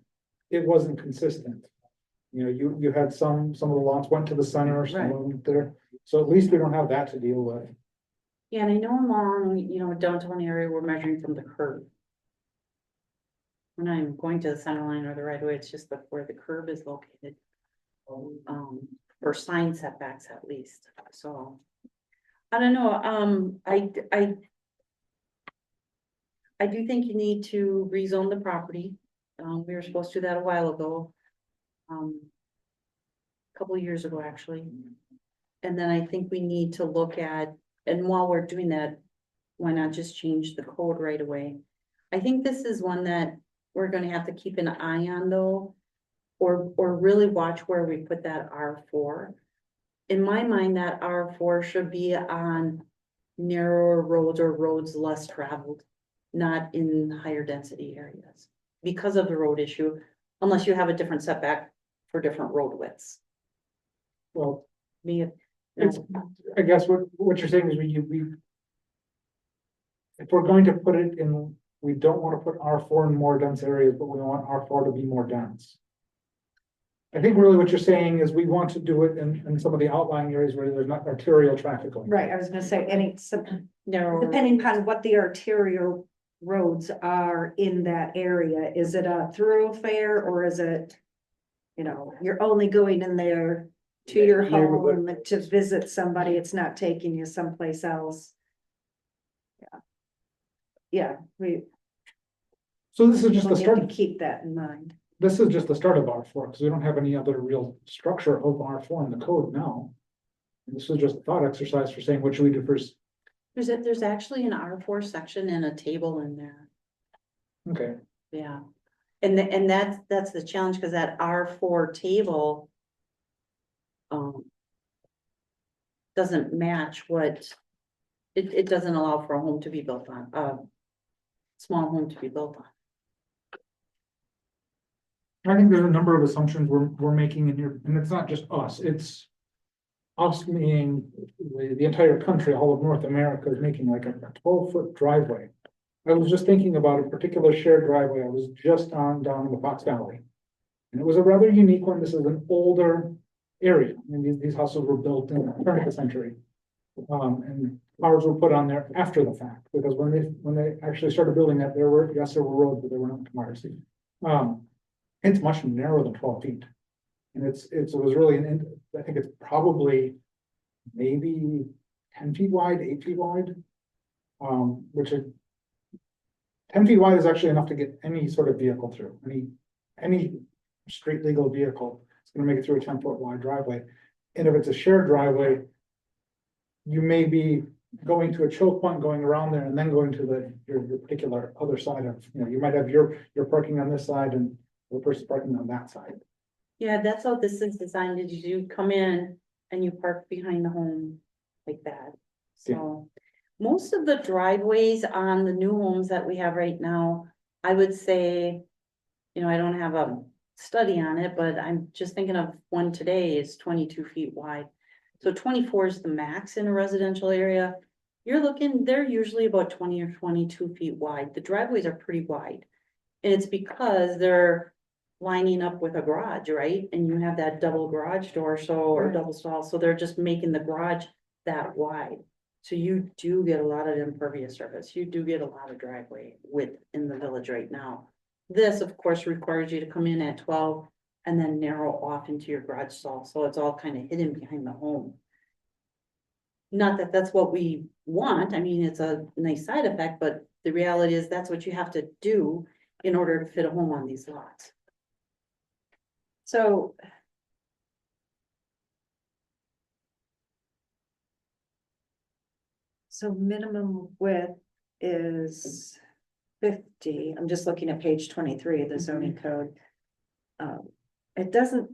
It wasn't consistent. You know, you had some of the lots went to the center, some went there, so at least we don't have that to deal with. Yeah, and I know along, downtown area, we're measuring from the curb. When I'm going to the center line or the right of way, it's just where the curb is located. For sign setbacks at least, so. I don't know, I do think you need to rezone the property. We were supposed to do that a while ago. A couple of years ago, actually. And then I think we need to look at, and while we're doing that, why not just change the code right away? I think this is one that we're gonna have to keep an eye on though. Or really watch where we put that R4. In my mind, that R4 should be on narrower roads or roads less traveled, not in higher density areas. Because of the road issue, unless you have a different setback for different road widths. Well, Me, it's, I guess what you're saying is we. If we're going to put it in, we don't want to put R4 in more dense areas, but we want R4 to be more dense. I think really what you're saying is we want to do it in some of the outlying areas where there's not arterial traffic going. Right, I was gonna say, narrower. depending upon what the arterial roads are in that area, is it a thoroughfare or is it? You're only going in there to your home to visit somebody, it's not taking you someplace else. Yeah, So this is just the we have to start, keep that in mind. this is just the start of R4, because we don't have any other real structure of R4 in the code now. This is just a thought exercise for saying, what should we do first? There's actually an R4 section and a table in there, Okay, yeah. And that's the challenge, because that R4 table. Doesn't match what, it doesn't allow for a home to be built on, small home to be built on. I think there's a number of assumptions we're making in here, and it's not just us, it's. Us meaning the entire country, all of North America is making like a 12-foot driveway. I was just thinking about a particular shared driveway I was just on down in the Fox Valley. And it was a rather unique one. This is an older area. I mean, these houses were built in the turn of the century. And cars were put on there after the fact, because when they actually started building that, there were roads, but there were not cars. It's much narrower than 12 feet. And it was really I think it's probably maybe 10 feet wide, 8 feet wide. Which is 10 feet wide is actually enough to get any sort of vehicle through, any street legal vehicle. gonna make it through a 10-foot wide driveway. And if it's a shared driveway, you may be going to a choke point, going around there and then going to your particular other side of, you might have your parking on this side and the person parking on that side. Yeah, that's how this is designed, is you come in and you park behind the home like that. So most of the driveways on the new homes that we have right now, I would say, I don't have a study on it, but I'm just thinking of one today is 22 feet wide. So 24 is the max in a residential area. They're usually about 20 or 22 feet wide. The driveways are pretty wide. And it's because they're lining up with a garage, right? And you have that double garage door, or Right. double stall, so they're just making the garage that wide. So you do get a lot of impervious surface. You do get a lot of driveway width in the village right now. This, of course, requires you to come in at 12 and then narrow off into your garage stall, so it's all kind of hidden behind the home. Not that that's what we want, I mean, it's a nice side effect, but the reality is that's what you have to do in order to fit a home on these lots. So. So minimum width is 50. I'm just looking at page 23 of the zoning code. It doesn't,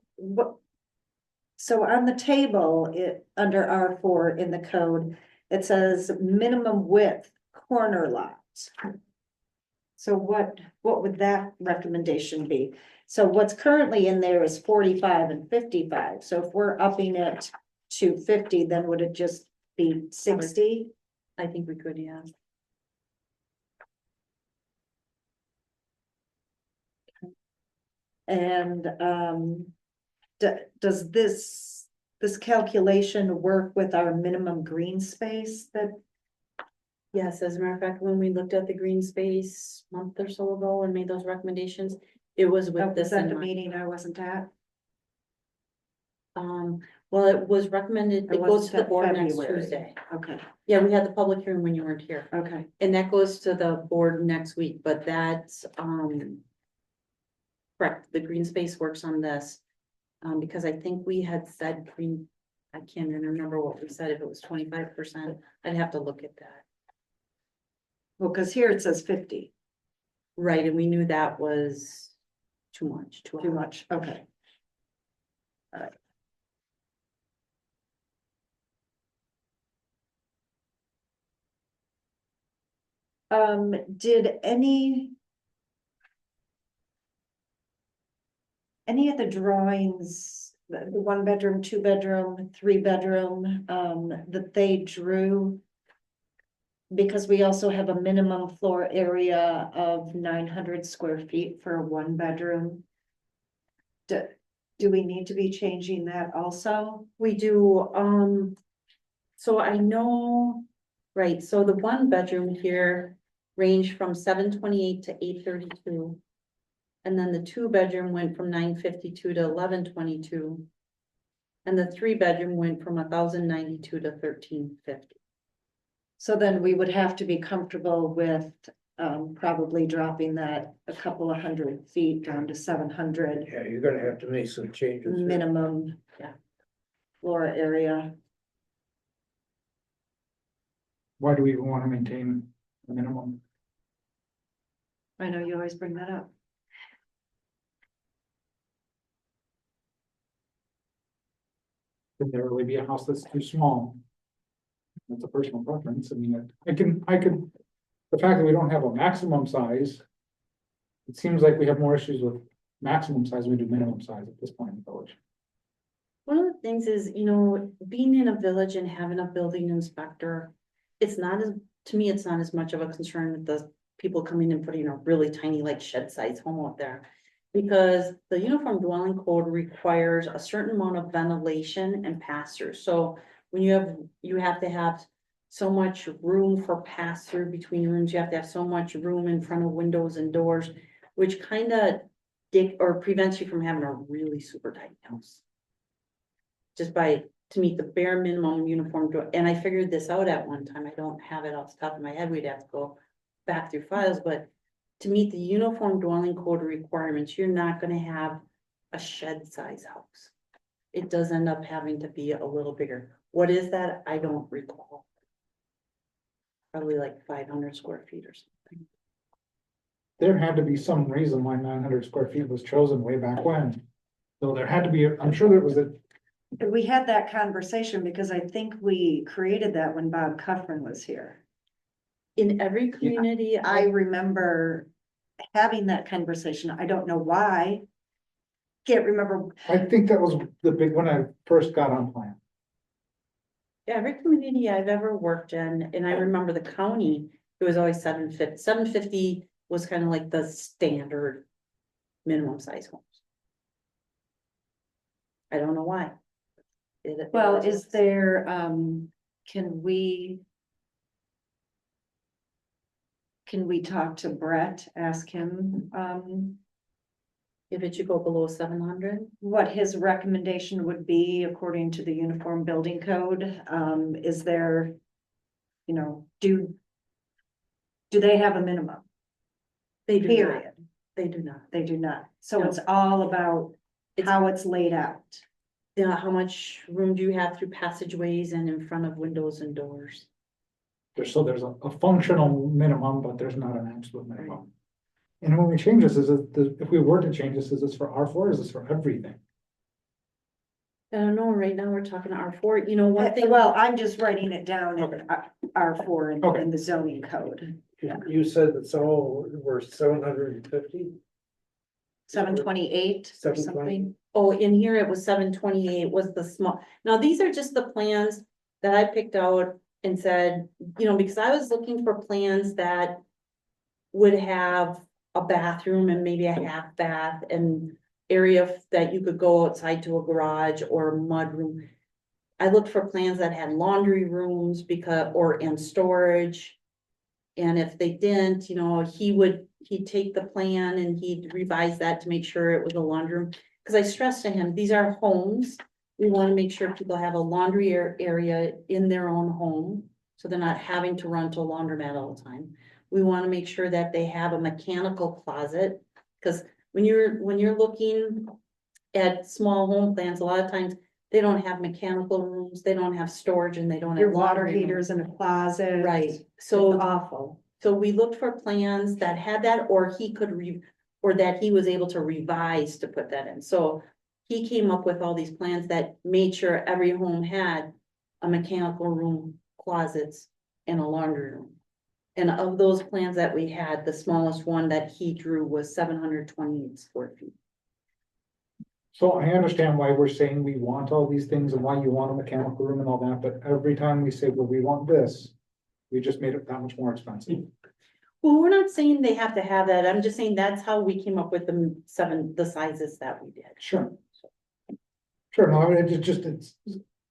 so on the table, under R4 in the code, it says minimum width corner lots. So what would that recommendation be? So what's currently in there is 45 and 55. So if we're upping it to 50, then would it just be 60? I think we could, yeah. And does this calculation work with our minimum green space that? Yes, as a matter of fact, when we looked at the green space a month or so ago and made those recommendations, it was with Was this that in the mind. meeting I wasn't at? Well, it was recommended, It it goes wasn't to the that board next February. Tuesday. Okay, Yeah, we had the public hearing when you weren't here, okay. and that goes to the board next week, but that's, correct, the green space works on this. Because I think we had said green, I can't even remember what we said, if it was 25%, I'd have to look at that. Well, because here it says 50, Right, and we knew that was too much, too high. much, okay. All right. Did any of the drawings, the 1-bedroom, 2-bedroom, 3-bedroom, that they drew? Because we also have a minimum floor area of 900 square feet for a 1-bedroom. Do we need to be changing that also? We do, so I know, right, so the 1-bedroom here ranged from 728 to 832. And then the 2-bedroom went from 952 to 1122. And the 3-bedroom went from 1092 to 1350. So then we would have to be comfortable with probably dropping that a couple of 100 feet down to 700 Yeah, you're gonna have to make some changes. here. minimum. Yeah. Floor area. Why do we even want to maintain the minimum? I know you always bring that up. Could there really be a house that's too small? That's a personal preference. I mean, I could, the fact that we don't have a maximum size. It seems like we have more issues with maximum size than we do minimum size at this point in the village. One of the things is, being in a village and having a building inspector, to me, it's not as much of a concern with the people coming and putting a really tiny like shed size home out there. Because the Uniform Dwelling Code requires a certain amount of ventilation and pass-through. So when you have to have so much room for pass-through between rooms, you have to have so much room in front of windows and doors, which kind of prevents you from having a really super tight house. Just to meet the bare minimum uniform, and I figured this out at one time, I don't have it off the top of my head, we'd have to go back through files, but to meet the Uniform Dwelling Code requirements, you're not gonna have a shed size house. It does end up having to be a little bigger. What is that? I don't recall. Probably like 500 square feet or something. There had to be some reason why 900 square feet was chosen way back when. So there had to be, I'm sure there was a, We had that conversation because I think we created that when Bob Cuffrin was here. In every community, I remember having that conversation. I don't know why. Can't remember. I think that was the big, when I first got on plan. every community I've ever worked in, and I remember the county, it was always 750. 750 was kind of like the standard minimum size homes. I don't know why. Well, is there, can we talk to Brett, ask him, If it should go below 700? what his recommendation would be according to the Uniform Building Code? Is there, you know, do they have a minimum? They do not. Period. They do not. They do not. So No. it's all about how it's laid out. Yeah, how much room do you have through passageways and in front of windows and doors? There's a functional minimum, but there's not an absolute minimum. And when we change this, if we were to change this, is this for R4, is this for everything? I don't know, right now we're talking R4, you know, one thing. Well, I'm just writing it down Okay. in R4 Okay. in the zoning code. You said it's all, were 750? 728 or 720. something. Oh, in here it was 728 was the small. Now, these are just the plans that I picked out and said, you know, because I was looking for plans that would have a bathroom and maybe a half bath and area that you could go outside to a garage or a mud room. I looked for plans that had laundry rooms and storage. And if they didn't, you know, he'd take the plan and he'd revise that to make sure it was a laundry room. Cause I stressed to him, these are homes. We want to make sure people have a laundry area in their own home. So they're not having to run to a laundromat all the time. We want to make sure that they have a mechanical closet. Cause when you're looking at small home plans, a lot of times they don't have mechanical rooms, they don't have storage, and they don't have. Your water laundry rooms. heaters in a closet. Right, It's so awful. so we looked for plans that had that, or or that he was able to revise to put that in. So he came up with all these plans that made sure every home had a mechanical room, closets, and a laundry room. And of those plans that we had, the smallest one that he drew was 728 square feet. So I understand why we're saying we want all these things and why you want a mechanical room and all that, but every time we say, well, we want this, we just made it that much more expensive. Well, we're not saying they have to have that. I'm just saying that's how we came up with the sizes that we did. Sure. Sure, no,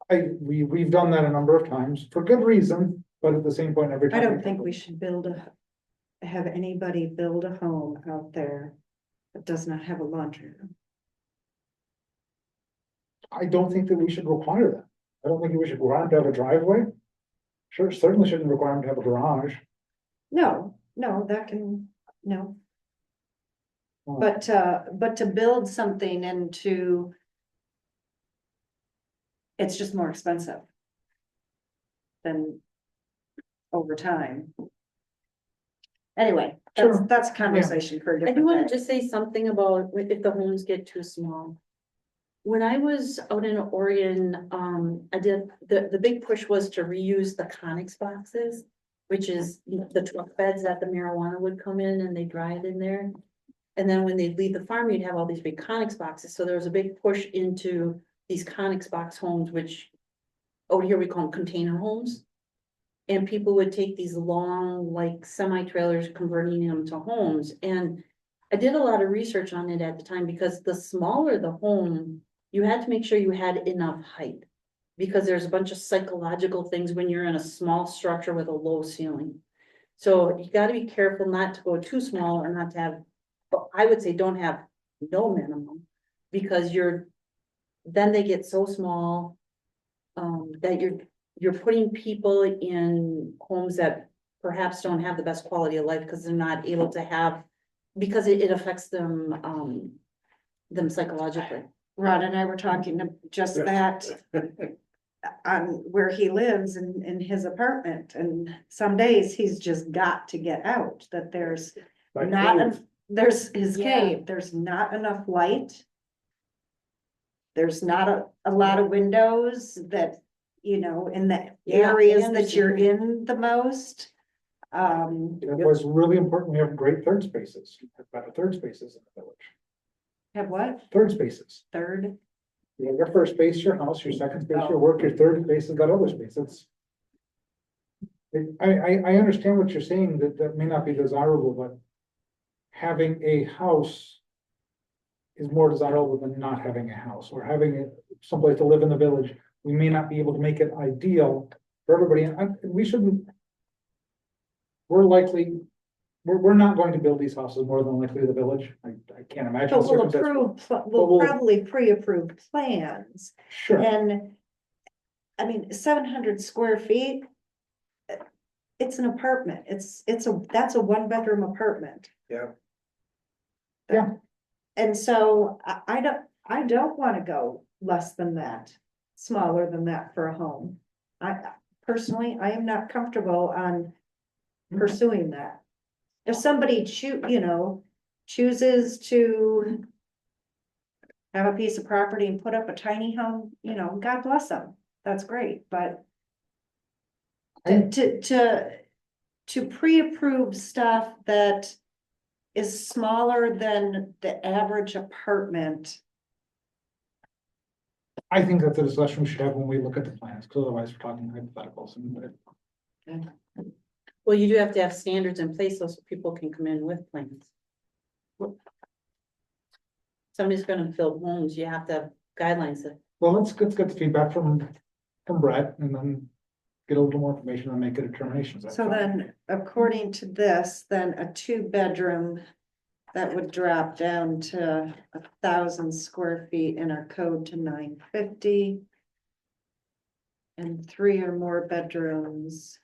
I mean, we've done that a number of times for good reason, but at the same point, every I time. don't think we should have anybody build a home out there that does not have a laundry room. I don't think that we should require that. I don't think we should require them to have a driveway. Sure, certainly shouldn't require them to have a garage. No, that can, no. Oh. But to build something into. It's just more expensive. Than over time. Anyway, Sure. that's a conversation for a I do different want day. to just say something about if the homes get too small. When I was out in Oregon, I did, the big push was to reuse the Conex boxes, which is the truck beds that the marijuana would come in and they dry it in there. And then when they'd leave the farm, you'd have all these big Conex boxes. So there was a big push into these Conex box homes, which over here we call them container homes. And people would take these long, like semi-trailers, converting them to homes. And I did a lot of research on it at the time because the smaller the home, you had to make sure you had enough height. Because there's a bunch of psychological things when you're in a small structure with a low ceiling. So you gotta be careful not to go too small or not to have, but I would say don't have no minimum. Because then they get so small. That you're putting people in homes that perhaps don't have the best quality of life because they're not able to have, because it affects them them psychologically. Rod and I were talking to just that on where he lives in his apartment, and some days he's just got to get out, that there's Like, not, there's his Yeah. cave, there's not enough light. There's not a lot of windows that, you know, in the Yeah, I areas that you're understand. in the most. It was really important, we have great third spaces, better third spaces in the village, Have what? third spaces. Third? You have your first space, your house, your second space, your work, your third space is that other space, it's. I understand what you're saying, that may not be desirable, but. Having a house. Is more desirable than not having a house, or having it someplace to live in the village. We may not be able to make it ideal for everybody, and we shouldn't. We're not going to build these houses more than likely in the village, I can't imagine. But the we'll circumstance- we'll we'll- probably pre-approve plans. Sure. And, I mean, 700 square feet. It's an apartment, that's a one-bedroom apartment. Yeah. Yeah. And so I don't wanna go less than that, smaller than that for a home. Personally, I am not comfortable on pursuing that. If somebody chooses to have a piece of property and put up a tiny home, God bless them, that's great, but to pre-approve stuff that is smaller than the average apartment. I think that's a discussion we should have when we look at the plans, because otherwise we're talking hypotheticals and. Well, you do have to have standards in place so people can come in with plans. Somebody's gonna build homes, you have to have guidelines that, Well, let's get the feedback from Brett and then get a little more information and make a determination. Is that So fine? then, according to this, then a 2-bedroom, that would drop down to 1,000 square feet in our code to 950. And 3 or more bedrooms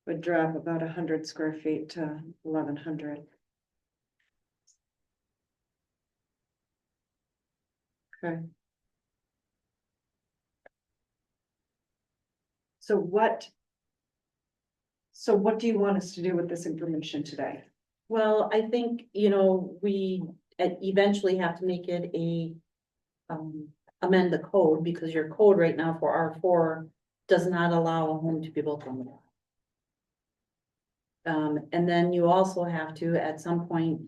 would drop about 100 square feet to 1,100. Okay. So what do you want us to do with this information today? well, I think, we eventually have to make it a. Amend the code, because your code right now for R4 does not allow a home to be built on the lot. And then you also have to, at some point.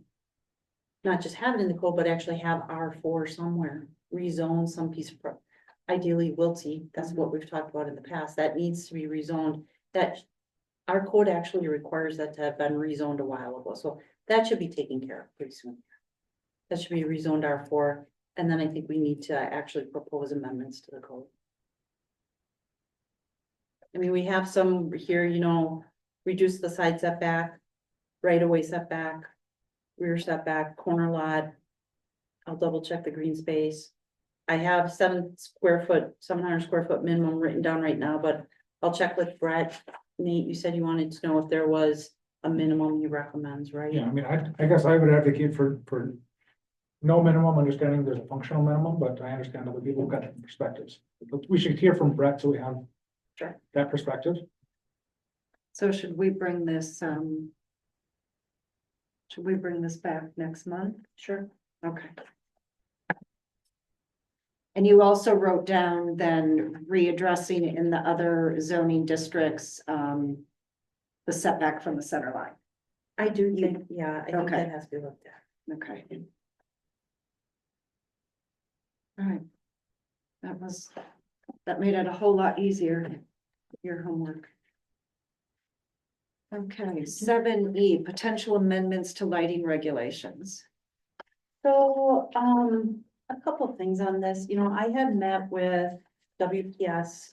Not just have it in the code, but actually have R4 somewhere, rezone some piece of ideally Wiltie, that's what we've talked about in the past, that needs to be rezoned, that. Our code actually requires that to have been rezoned a while ago, so that should be taken care of pretty soon. That should be rezoned R4, and then I think we need to actually propose amendments to the code. I mean, we have some here, reduce the side setback, right of way setback, rear setback, corner lot. I'll double check the green space. I have 700 square foot minimum written down right now, but I'll check with Brett. Nate, you said you wanted to know if there was a minimum he recommends, right? Yeah, I mean, I guess I would advocate for no minimum, understanding there's a functional minimum, but I understand other people have got different perspectives. But we should hear from Brett so we have Sure. that perspective. So should we bring this back next month? Sure. Okay. And you also wrote down then readdressing in the other zoning districts, the setback from the center line. I do think, yeah, I think Okay. that has to be looked at. Okay. All right. That made it a whole lot easier, your homework. Okay, 7E, potential amendments to lighting regulations. So, a couple of things on this, I had met with WPS.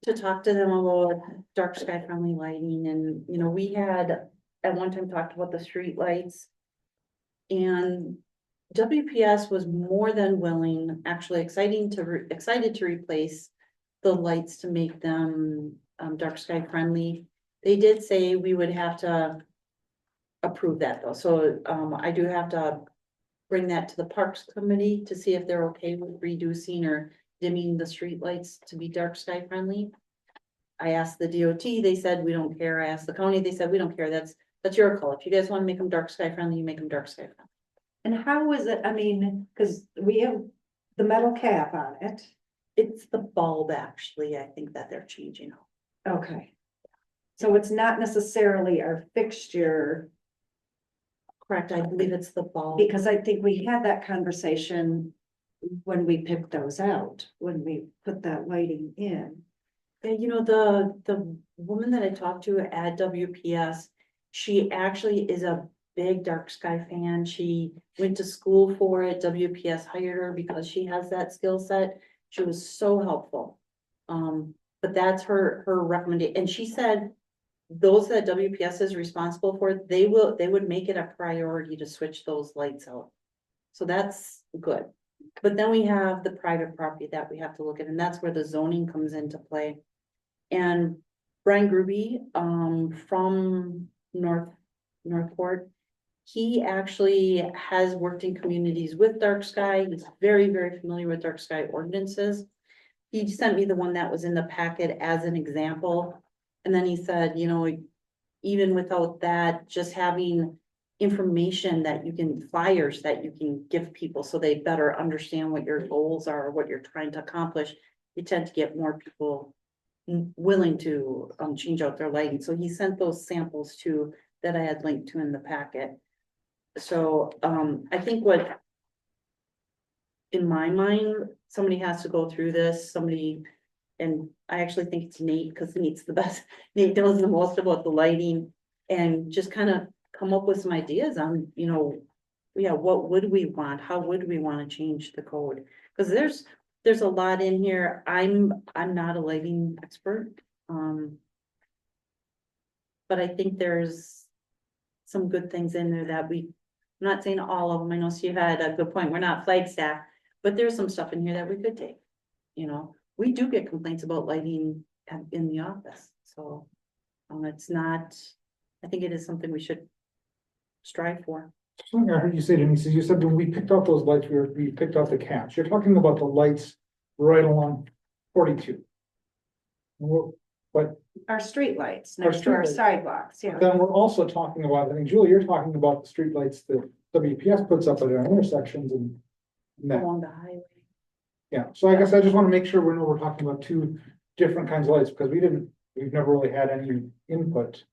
To talk to them about dark sky friendly lighting, and, we had at one time talked about the street lights. And WPS was more than willing, actually excited to replace the lights to make them dark sky friendly. They did say we would have to approve that though, so, I do have to bring that to the Parks Committee to see if they're okay with reducing or dimming the streetlights to be dark sky friendly. I asked the DOT, they said, we don't care. I asked the county, they said, we don't care. That's your call. If you guys wanna make them dark sky friendly, you make them dark sky friendly. And how is it, I mean, because we have the metal cap on it. It's the bulb actually, I think that they're changing. Okay. So it's not necessarily our fixture, Correct, I believe it's the bulb. because I think we had that conversation when we picked those out, when we put that lighting in. And you know, the woman that I talked to at WPS, she actually is a big dark sky fan. She went to school for it. WPS hired her because she has that skill set. She was so helpful. But that's her recommendation. And she said those that WPS is responsible for, they would make it a priority to switch those lights out. So that's good. But then we have the private property that we have to look at, and that's where the zoning comes into play. And Brian Gruby, from Northport, he actually has worked in communities with dark sky. He's very, very familiar with dark sky ordinances. He sent me the one that was in the packet as an example. And then he said, you know, even without that, just having information that you can, flyers that you can give people so they better understand what your goals are, what you're trying to accomplish, you tend to get more people willing to change out their lighting. So he sent those samples too that I had linked to in the packet. So I think what, in my mind, somebody has to go through this, and I actually think it's Nate, because Nate's the best. Nate knows the most about the lighting, and just kind of come up with some ideas on, you know, yeah, what would we want? How would we want to change the code? Because there's a lot in here. I'm not a lighting expert. But I think there's some good things in there that I'm not saying all of them. I know Steve had a good point. We're not Flagstaff, but there's some stuff in here that we could take. You know, we do get complaints about lighting in the office, so it's not, I think it is something we should strive for. Something I heard you say, Denise, is you said when we picked out those lights, we picked out the caps. You're talking about the lights right along 42. But Our streetlights Our next to our streetlights. sidewalks, yeah. then we're also talking about, I think, Julie, you're talking about the streetlights that WPS puts up at our intersections and that. Along the highway. Yeah, so I guess I just want to make sure we're talking about two different kinds of lights, because we've never really had any input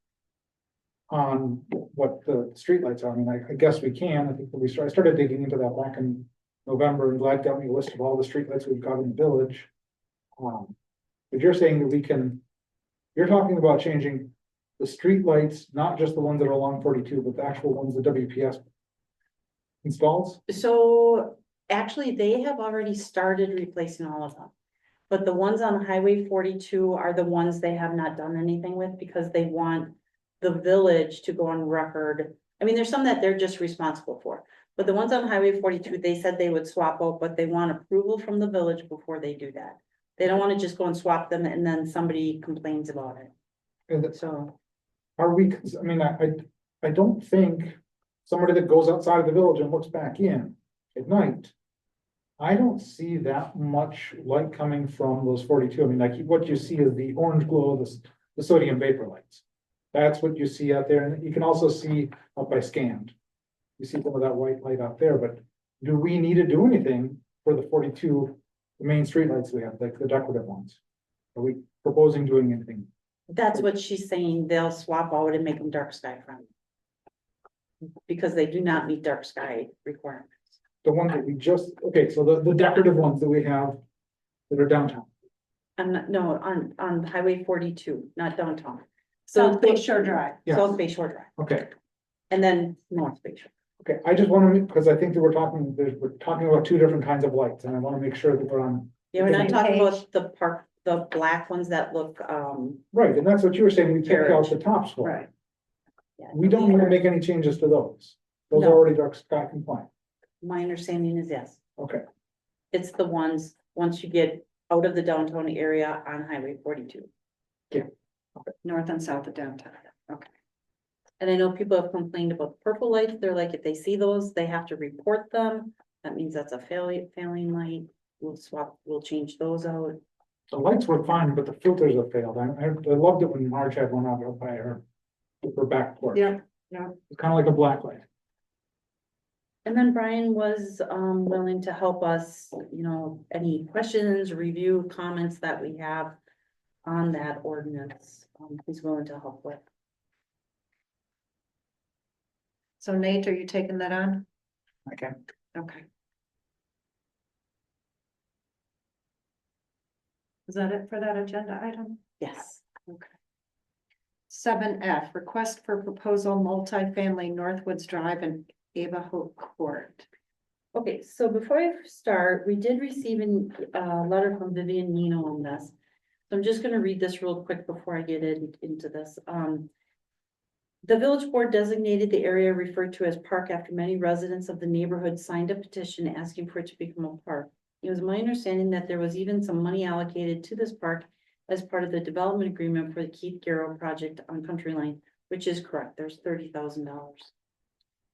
on what the streetlights are. I mean, I guess we can. I think I started digging into that back in November, and Glad got me a list of all the streetlights we've got in the village. But you're saying that you're talking about changing the streetlights, not just the ones that are along 42, but the actual ones that WPS installs? So actually, they have already started replacing all of them. But the ones on Highway 42 are the ones they have not done anything with, because they want the village to go on record. I mean, there's some that they're just responsible for, but the ones on Highway 42, they said they would swap out, but they want approval from the village before they do that. They don't want to just go and swap them and then somebody complains about it. And So are we, I mean, I don't think somebody that goes outside of the village and looks back in at night, I don't see that much light coming from those 42. I mean, like what you see is the orange glow, the sodium vapor lights. That's what you see out there. And you can also see up by Scanned. You see some of that white light out there, but do we need to do anything for the 42, the main street lights we have, like the decorative ones? Are we proposing doing anything? that's what she's saying. They'll swap out and make them dark sky friendly. Because they do not meet dark sky requirements. The ones that we just, okay, so the decorative ones that we have that are downtown. No, on Highway 42, not downtown. So South Bay Shore Drive. Yes. South Bay Shore Drive, Okay, and then North Bay Shore. okay, I just want to, because I think that we're talking about two different kinds of lights, and I want to make sure that we're on. Yeah, we're not Same talking page. about the black ones that look, Right, and that's what you were saying, we took out Carriage. the tops for. Right. yeah, We don't need to make any changes to those. Those are No. already dark sky compliant. my understanding is yes. Okay, It's the ones, once you get out of the downtown area on Highway 42. North and south of downtown, okay. And I know people have complained about the purple lights. They're like, if they see those, they have to report them. That means that's a failing light. We'll change those out. The lights were fine, but the filters have failed. I loved it when Marge had one out by her back porch. Yeah. It's kind of like a black light. And then Brian was willing to help us, you know, any questions, review, comments that we have on that ordinance. He's willing to help with. So Nate, are you taking that on? Okay. Okay. Is that it for that agenda item? Yes. Okay. 7F, request for proposal multifamily Northwoods Drive and Ava Hope Court. Okay, so before I start, we did receive a letter from Vivian Nino on this. So I'm just gonna read this real quick before I get into this. The village board designated the area referred to as park after many residents of the neighborhood signed a petition asking for it to become a park. It was my understanding that there was even some money allocated to this park as part of the development agreement for the Keith Garrow project on Country Lane, which is correct. There's $30,000.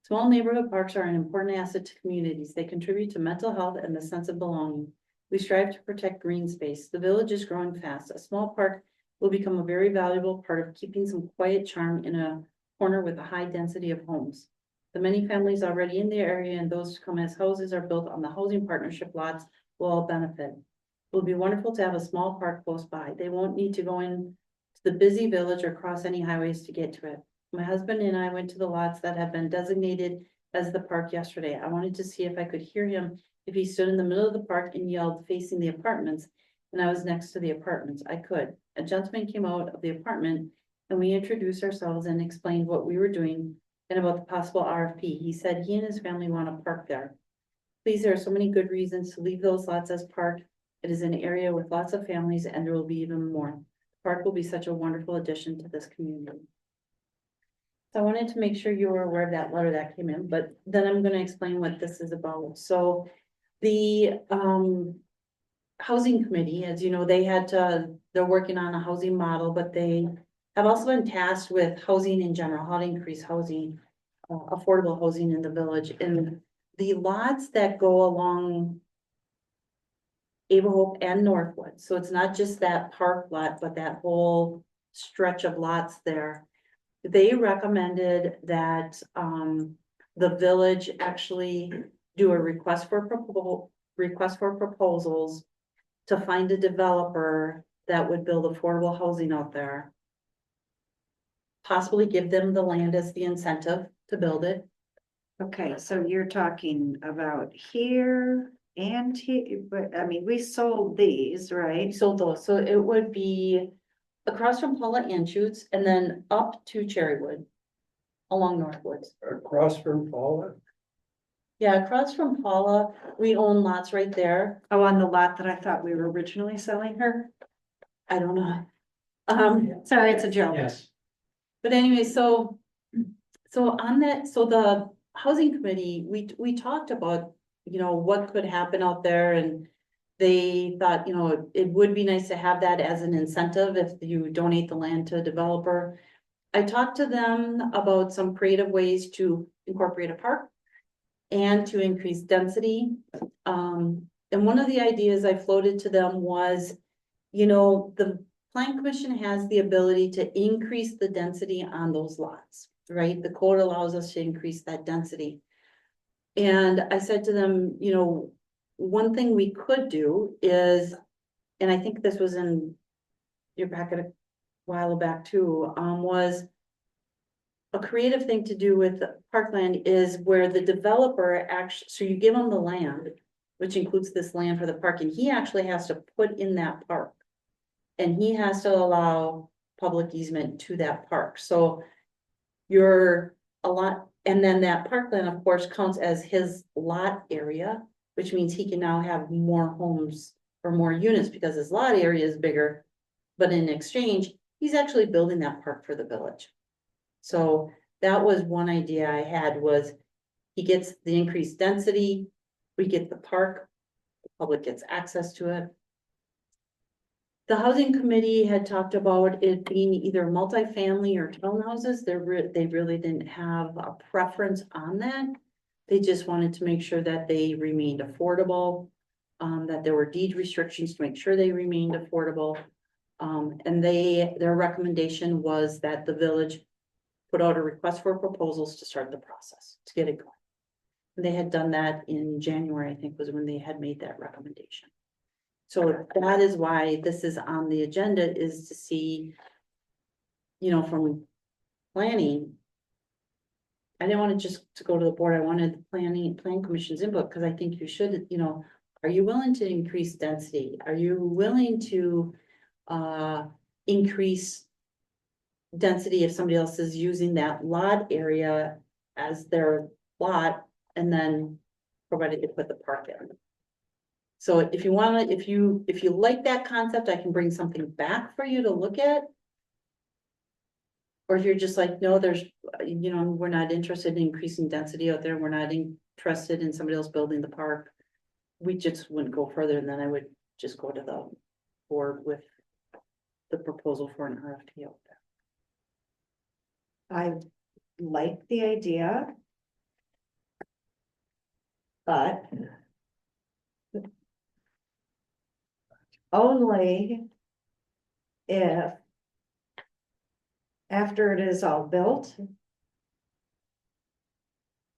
Small neighborhood parks are an important asset to communities. They contribute to mental health and the sense of belonging. We strive to protect green space. The village is growing fast. A small park will become a very valuable part of keeping some quiet charm in a corner with a high density of homes. The many families already in the area and those to come as houses are built on the housing partnership lots will all benefit. It will be wonderful to have a small park close by. They won't need to go in to the busy village or cross any highways to get to it. My husband and I went to the lots that have been designated as the park yesterday. I wanted to see if I could hear him if he stood in the middle of the park and yelled facing the apartments, and I was next to the apartments. I could. A gentleman came out of the apartment and we introduced ourselves and explained what we were doing and about the possible RFP. He said he and his family want to park there. Please, there are so many good reasons to leave those lots as park. It is an area with lots of families and there will be even more. The park will be such a wonderful addition to this community. So I wanted to make sure you were aware of that letter that came in, but then I'm going to explain what this is about. So the housing committee, as you know, they're working on a housing model, but they have also been tasked with housing in general, how to increase housing, affordable housing in the village. And the lots that go along Ava Hope and Northwood, so it's not just that park lot, but that whole stretch of lots there. They recommended that the village actually do a request for proposals to find a developer that would build affordable housing out there. Possibly give them the land as the incentive to build it. Okay, so you're talking about here and here, but I mean, we sold these, right? So those, so it would be across from Paula Anschutz and then up to Cherrywood along Northwoods. Across from Paula. Yeah, across from Paula, we own lots right there. Oh, on the lot that I thought we were originally selling her? I don't know. Sorry, it's a joke. Yes. But anyway, so on that, so the housing committee, we talked about, you know, what could happen out there and they thought, you know, it would be nice to have that as an incentive if you donate the land to a developer. I talked to them about some creative ways to incorporate a park and to increase density. And one of the ideas I floated to them was, you know, the Plan Commission has the ability to increase the density on those lots, right? The code allows us to increase that density. And I said to them, you know, one thing we could do is, and I think this was in your packet a while back too, was a creative thing to do with parkland is where the developer actually, so you give them the land, which includes this land for the park, and he actually has to put in that park. And he has to allow public easement to that park. So you're a lot, and then that parkland, of course, counts as his lot area, which means he can now have more homes or more units because his lot area is bigger. But in exchange, he's actually building that park for the village. So that was one idea I had, was he gets the increased density, we get the park, the public gets access to it. The housing committee had talked about it being either multifamily or townhouses. They really didn't have a preference on that. They just wanted to make sure that they remained affordable, that there were deed restrictions to make sure they remained affordable. And their recommendation was that the village put out a request for proposals to start the process, to get it going. And they had done that in January, I think was when they had made that recommendation. So that is why this is on the agenda, is to see, you know, from planning. I didn't want to just to go to the board, I wanted the plan commission's input, because I think you should, you know, are you willing to increase density? Are you willing to increase density if somebody else is using that lot area as their lot, and then provided they put the park in? So if you wanna, if you like that concept, I can bring something back for you to look at. Or if you're just like, no, there's, you know, we're not interested in increasing density out there, we're not interested in somebody else building the park. We just wouldn't go further, and then I would just go to the board with the proposal for an RFP out there. I like the idea. But only if after it is all built,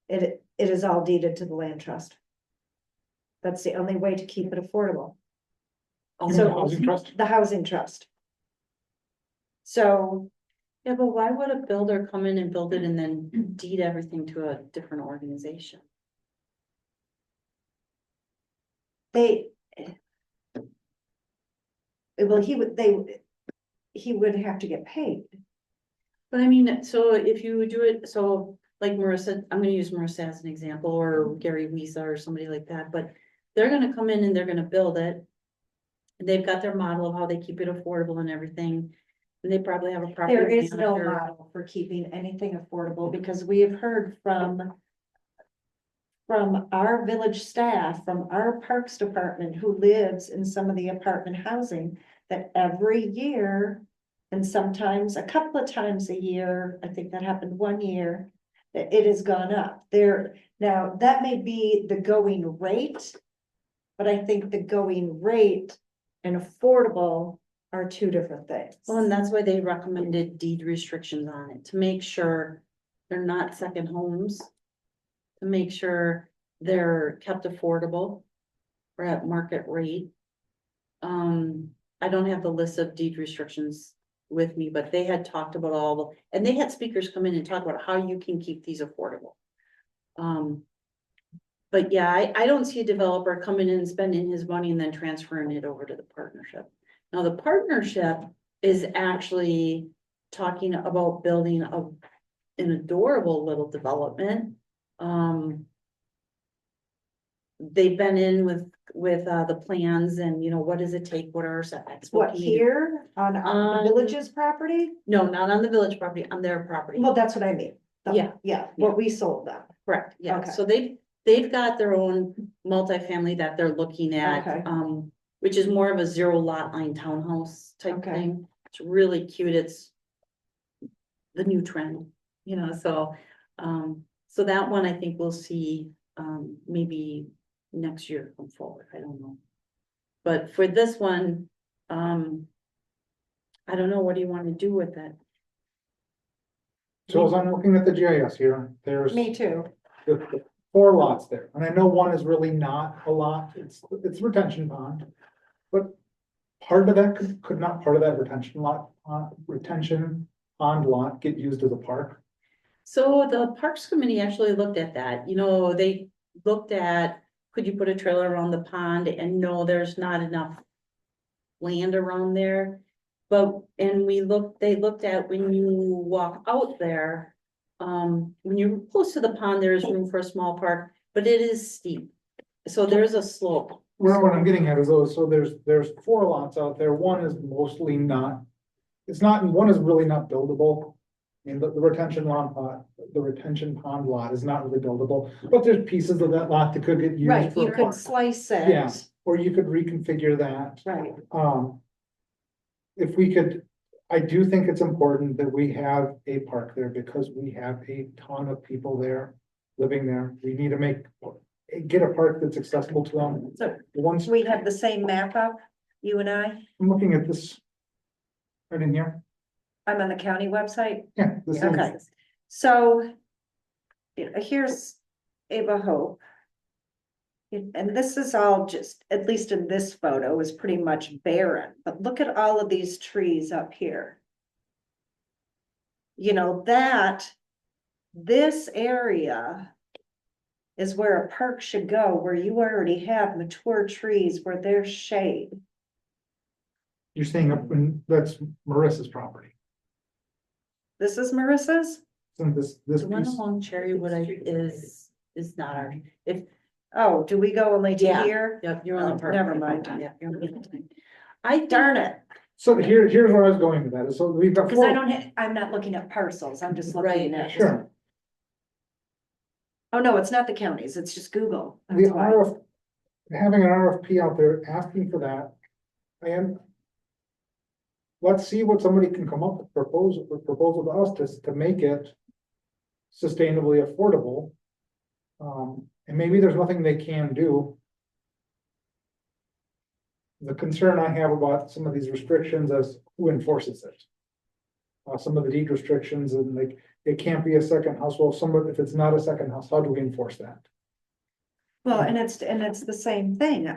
it is all deeded to the land trust. That's the only way to keep it affordable. You mean So the housing trust? the housing trust. So Yeah, but why would a builder come in and build it and then deed everything to a different organization? well, he would have to get paid. But I mean, so if you do it, so like Marissa, I'm gonna use Marissa as an example, or Gary Weeza or somebody like that, but they're gonna come in and they're gonna build it. And they've got their model of how they keep it affordable and everything. And they probably have a property There is no manager. model for keeping anything affordable, because we have heard from our village staff, from our parks department, who lives in some of the apartment housing, that every year, and sometimes a couple of times a year, I think that happened one year, that it has gone up there. Now, that may be the going rate, but I think the going rate and affordable are two different things. Well, and that's why they recommended deed restrictions on it, to make sure they're not second homes. To make sure they're kept affordable or at market rate. I don't have the list of deed restrictions with me, but they had talked about all, and they had speakers come in and talk about how you can keep these affordable. But yeah, I don't see a developer coming in and spending his money and then transferring it over to the partnership. Now, the partnership is actually talking about building an adorable little development. They've been in with the plans and, you know, what does it take? What are our setbacks? What, can you do? here on the village's property? No, not on the village property, on their property. Well, that's what I mean. Yeah. Yeah, what we sold them. Correct, yeah. Okay. So they've got their own multifamily that they're looking at, Okay. which is more of a zero lot line townhouse type Okay. thing. It's really cute. It's the new trend, you know, so that one I think we'll see, maybe next year come forward. I don't know. But for this one, I don't know, what do you want to do with it? So as I'm looking at the GIS here, there's Me too. the 4 lots there, and I know one is really not a lot, it's retention pond. But part of that, could not part of that retention pond lot get used as a park? So the Parks Committee actually looked at that, you know, they looked at, could you put a trailer around the pond? And no, there's not enough land around there. But, and they looked at when you walk out there, when you're close to the pond, there is room for a small park, but it is steep. So there's a slope. Well, what I'm getting at is those, so there's 4 lots out there, one is mostly not. One is really not buildable. I mean, the retention pond lot is not really buildable, but there's pieces of that lot that could get used Right, for you a could park. slice it. Yeah. Or you could reconfigure that. Right, if we could, I do think it's important that we have a park there because we have a ton of people there living there. We need to get a park that's accessible to them. So Once, we have the same map up, you and I. I'm looking at this right in here. I'm on the county website. Yeah, this is, Okay, so here's Ava Hope. And this is all just, at least in this photo, is pretty much barren, but look at all of these trees up here. You know, this area is where a park should go, where you already have mature trees, where there's shade. you're saying up in, that's Marissa's property. This is Marissa's? So this The one piece, along Cherrywood is not our, if, Oh, do we go only to Yeah. here? yep, you're on the part. Never mind. Yeah, you're on the part. I think- Darn it, so here's where I was going with that. Is so we've got because I four, don't, I'm not looking at parcels, I'm just Right, looking at. sure, Oh, no, it's not the counties, it's just Google. the That's why. having an RFP out there asking for that. And let's see what somebody can come up with proposal to us to make it sustainably affordable. And maybe there's nothing they can do. The concern I have about some of these restrictions is who enforces it. Some of the deed restrictions and like, it can't be a second house. Well, if it's not a second house, how do we enforce that? Well, and it's the same thing,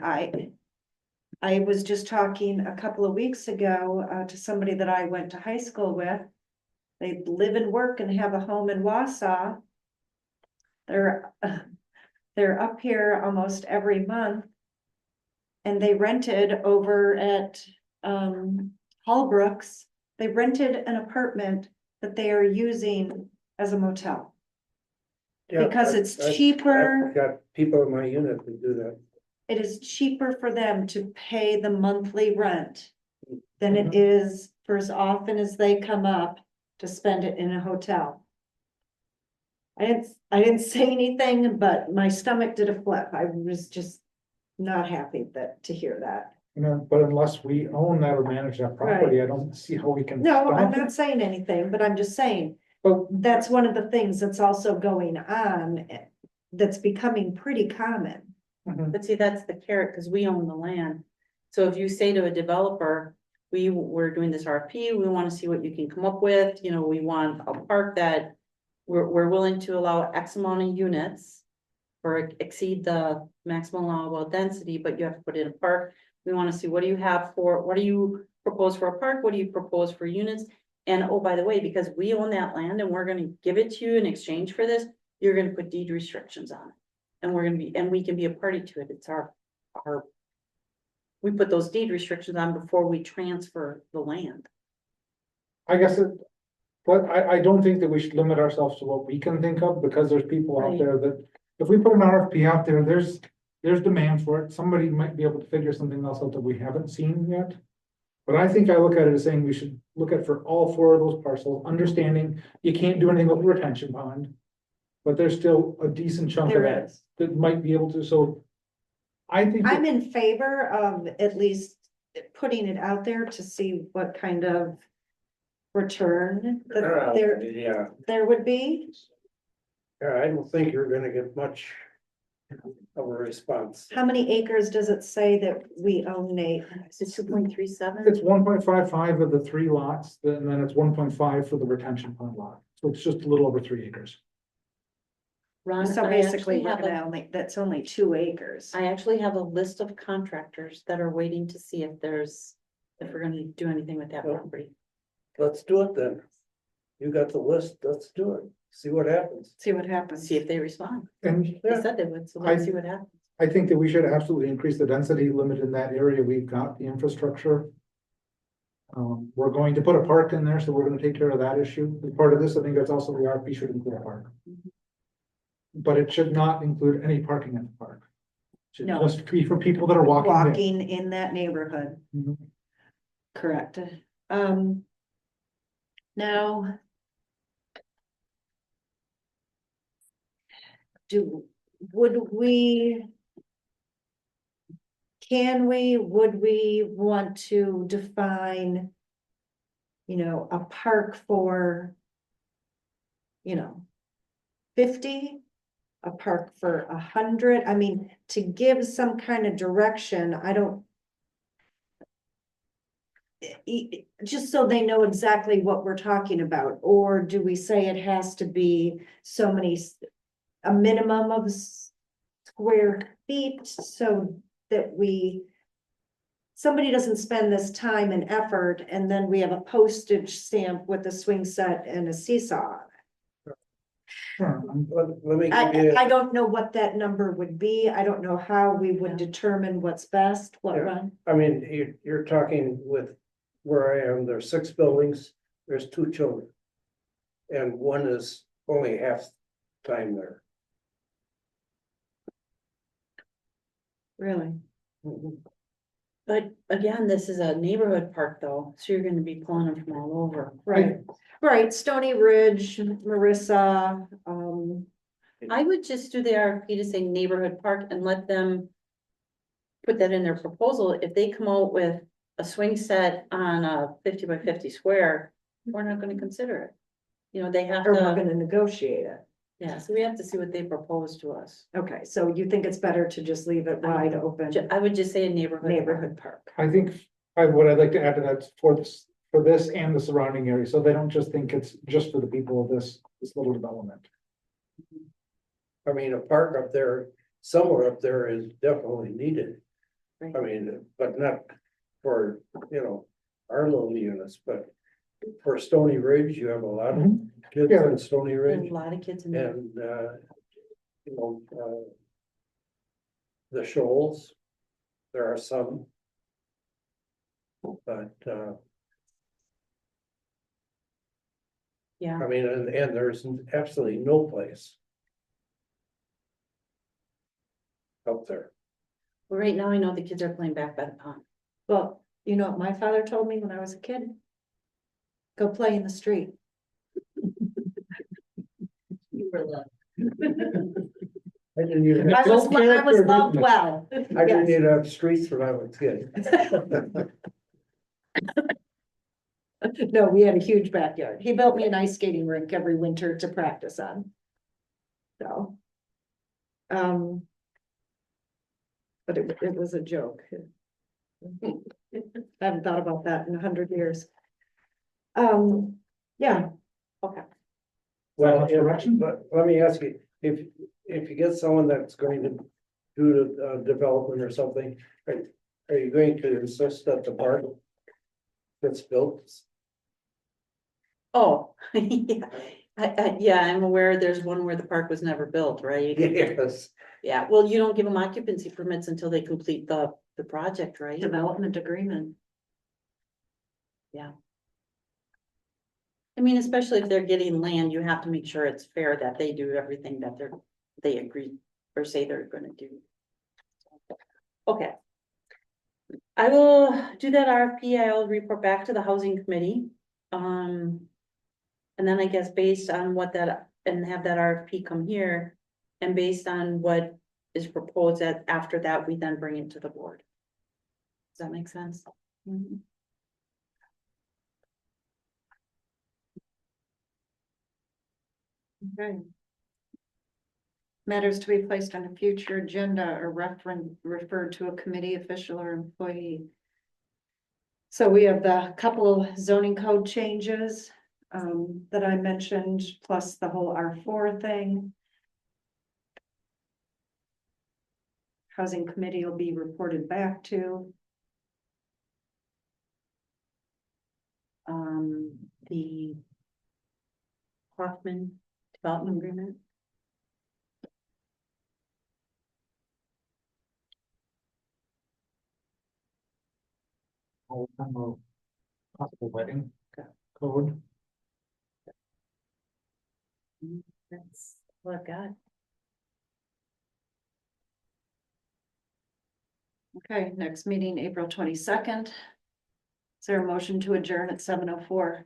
I was just talking a couple of weeks ago, to somebody that I went to high school with. They live and work and have a home in Wausau. They're up here almost every month. And they rented over at, Hallbrooks, they rented an apartment that they are using as a motel. Yeah, Because it's I've cheaper. got people in my unit that do that. It is cheaper for them to pay the monthly rent than it is for as often as they come up to spend it in a hotel. I didn't say anything, but my stomach did a flip. I was just not happy to hear that. You know, but unless we own that or manage that property, I don't see how we can. No, I'm stop it. not saying anything, but I'm just saying, But that's one of the things that's also going on, that's becoming pretty common. mhm. But see, that's the carrot, because we own the land. So if you say to a developer, we're doing this RFP, we want to see what you can come up with, you know, we want a park that we're willing to allow X amount of units or exceed the maximum allowable density, but you have to put in a park. We want to see, what do you propose for a park? What do you propose for units? And oh, by the way, because we own that land and we're gonna give it to you in exchange for this, you're gonna put deed restrictions on it. And we can be a party to it. It's our, we put those deed restrictions on before we transfer the land. I guess but I don't think that we should limit ourselves to what we can think of, because there's people out Right. there that, if we put an RFP out there, there's demand for it. Somebody might be able to figure something else out that we haven't seen yet. But I think I look at it as saying we should look at for all four of those parcels, understanding you can't do anything with the retention pond. But there's still a decent chunk of There that is. that might be able to, so. I think. that- I'm in favor of at least putting it out there to see what kind of return that Yeah, there would be. I don't think you're gonna get much of a response. How many acres does it say that we own, Nate? Is it 2.37? It's 1.55 of the 3 lots, and then it's 1.5 for the retention pond lot. So it's just a little over 3 acres. Ron, So I basically, actually we're have a- gonna only, that's only 2 acres. I actually have a list of contractors that are waiting to see if we're gonna do anything with that Well, property. Let's do it then. You got the list, let's do it, see what happens. See what happens. See if they respond. And They said they would, so let's see what happens. I think that we should absolutely increase the density limit in that area. We've got the infrastructure. We're going to put a park in there, so we're gonna take care of that issue. As part of this, I think that's also the RFP should include a park. But it should not include any parking in the park. It should No. just be for people that are walking. in. Walking in that neighborhood, Mhm. correct. Now. Would we want to define you know, a park for, you know, 50, a park for 100, I mean, to give some kind of direction, I don't. Just so they know exactly what we're talking about, or do we say it has to be so many, a minimum of square feet, so that somebody doesn't spend this time and effort, and then we have a postage stamp with a swing set and a seesaw. Sure, Let me give you, I don't know what that number would be. I don't know how we would determine what's best, what Yeah. run. I mean, you're talking with where I am, there's 6 buildings, there's 2 children. And one is only half time there. Really? But again, this is a neighborhood park though, so you're gonna be pulling them from all over. Right, Stony Ridge, Marissa, I would just do the RFP to say neighborhood park and let them put that in their proposal. If they come out with a swing set on a 50 by 50 square, we're not gonna consider it. You know, they have or we're to, gonna negotiate it. yeah, so we have to see what they propose to us. Okay, so you think it's better to just leave it wide open, I would just say a neighborhood. park. neighborhood park? I think what I'd like to add to that for this and the surrounding area, so they don't just think it's just for the people of this little development. I mean, a park up there, somewhere up there is definitely needed. Right. I mean, but not for, you know, our little units, but for Stony Ridge, you have a lot of kids Yeah. in Stony There's Ridge a lot of kids in there. and, you know, the Shoals, there are some. But, Yeah, I mean, and there's absolutely no place up there. well, right now I know the kids are playing back by the pond. Well, you know what my father told me when I was a kid? Go play in the street. You were loved. I didn't even. I was loved well. I didn't even have streets when I was a kid. No, we had a huge backyard. He built me an ice skating rink every winter to practice on. So. But it was a joke. I haven't thought about that in 100 years. Yeah, Okay, Well, That's direction. but let me ask you, if you get someone that's going to do the development or something, are you going to insist that the park gets built? oh, yeah, yeah, I'm aware there's one where the park was never built, right? Yes. Yeah, well, you don't give them occupancy permits until they complete the project, right? development agreement. I mean, especially if they're getting land, you have to make sure it's fair that they do everything that they agree or say they're gonna do. Okay. I will do that RFP. I'll report back to the housing committee. And then I guess based on what that, and have that RFP come here, and based on what is proposed after that, we then bring it to the board. Does that make sense? Okay. Matters to be placed on a future agenda or referred to a committee official or employee. So we have the couple of zoning code changes that I mentioned, plus the whole R4 thing. Housing committee will be reported back to. The Hoffman Development Agreement. Possible wedding code. That's what I've got. Okay, next meeting, April 22nd. Is there a motion to adjourn at 7:04?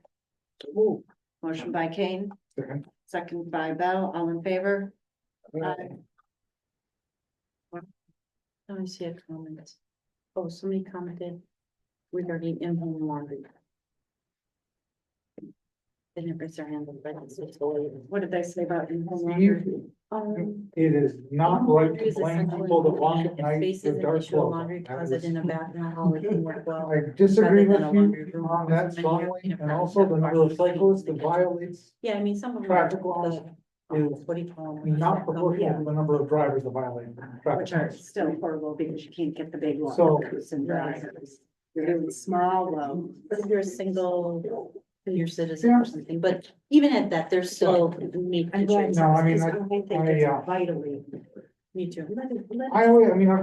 Motion by Kane, Second. second by Bell, all in favor? Aye. Let me see a comment. Oh, somebody commented regarding in-home laundry. They didn't raise their hand, but it's totally. What did they say about in-home Steve, laundry? it is not right Laundry to is blame essentially people that clean. walk at If night space with is an dark issue, a clothes. laundry That closet is- in a bathroom hall, it can work well. I disagree rather with than a you laundry room. on that So many strongly, different and also the number of cyclists that violates Yeah, I mean, some of them. traffic are laws the- is What do you call them? not proportional to the number of drivers that violate traffic Which are laws. still horrible because you can't get the big So- ones and drivers. You're doing small ones. But if you're a single, senior citizen or something, but even at that, there's still need to I'm glad. change. No, I mean, I think I, it's vitally. Me too. I always, I mean, I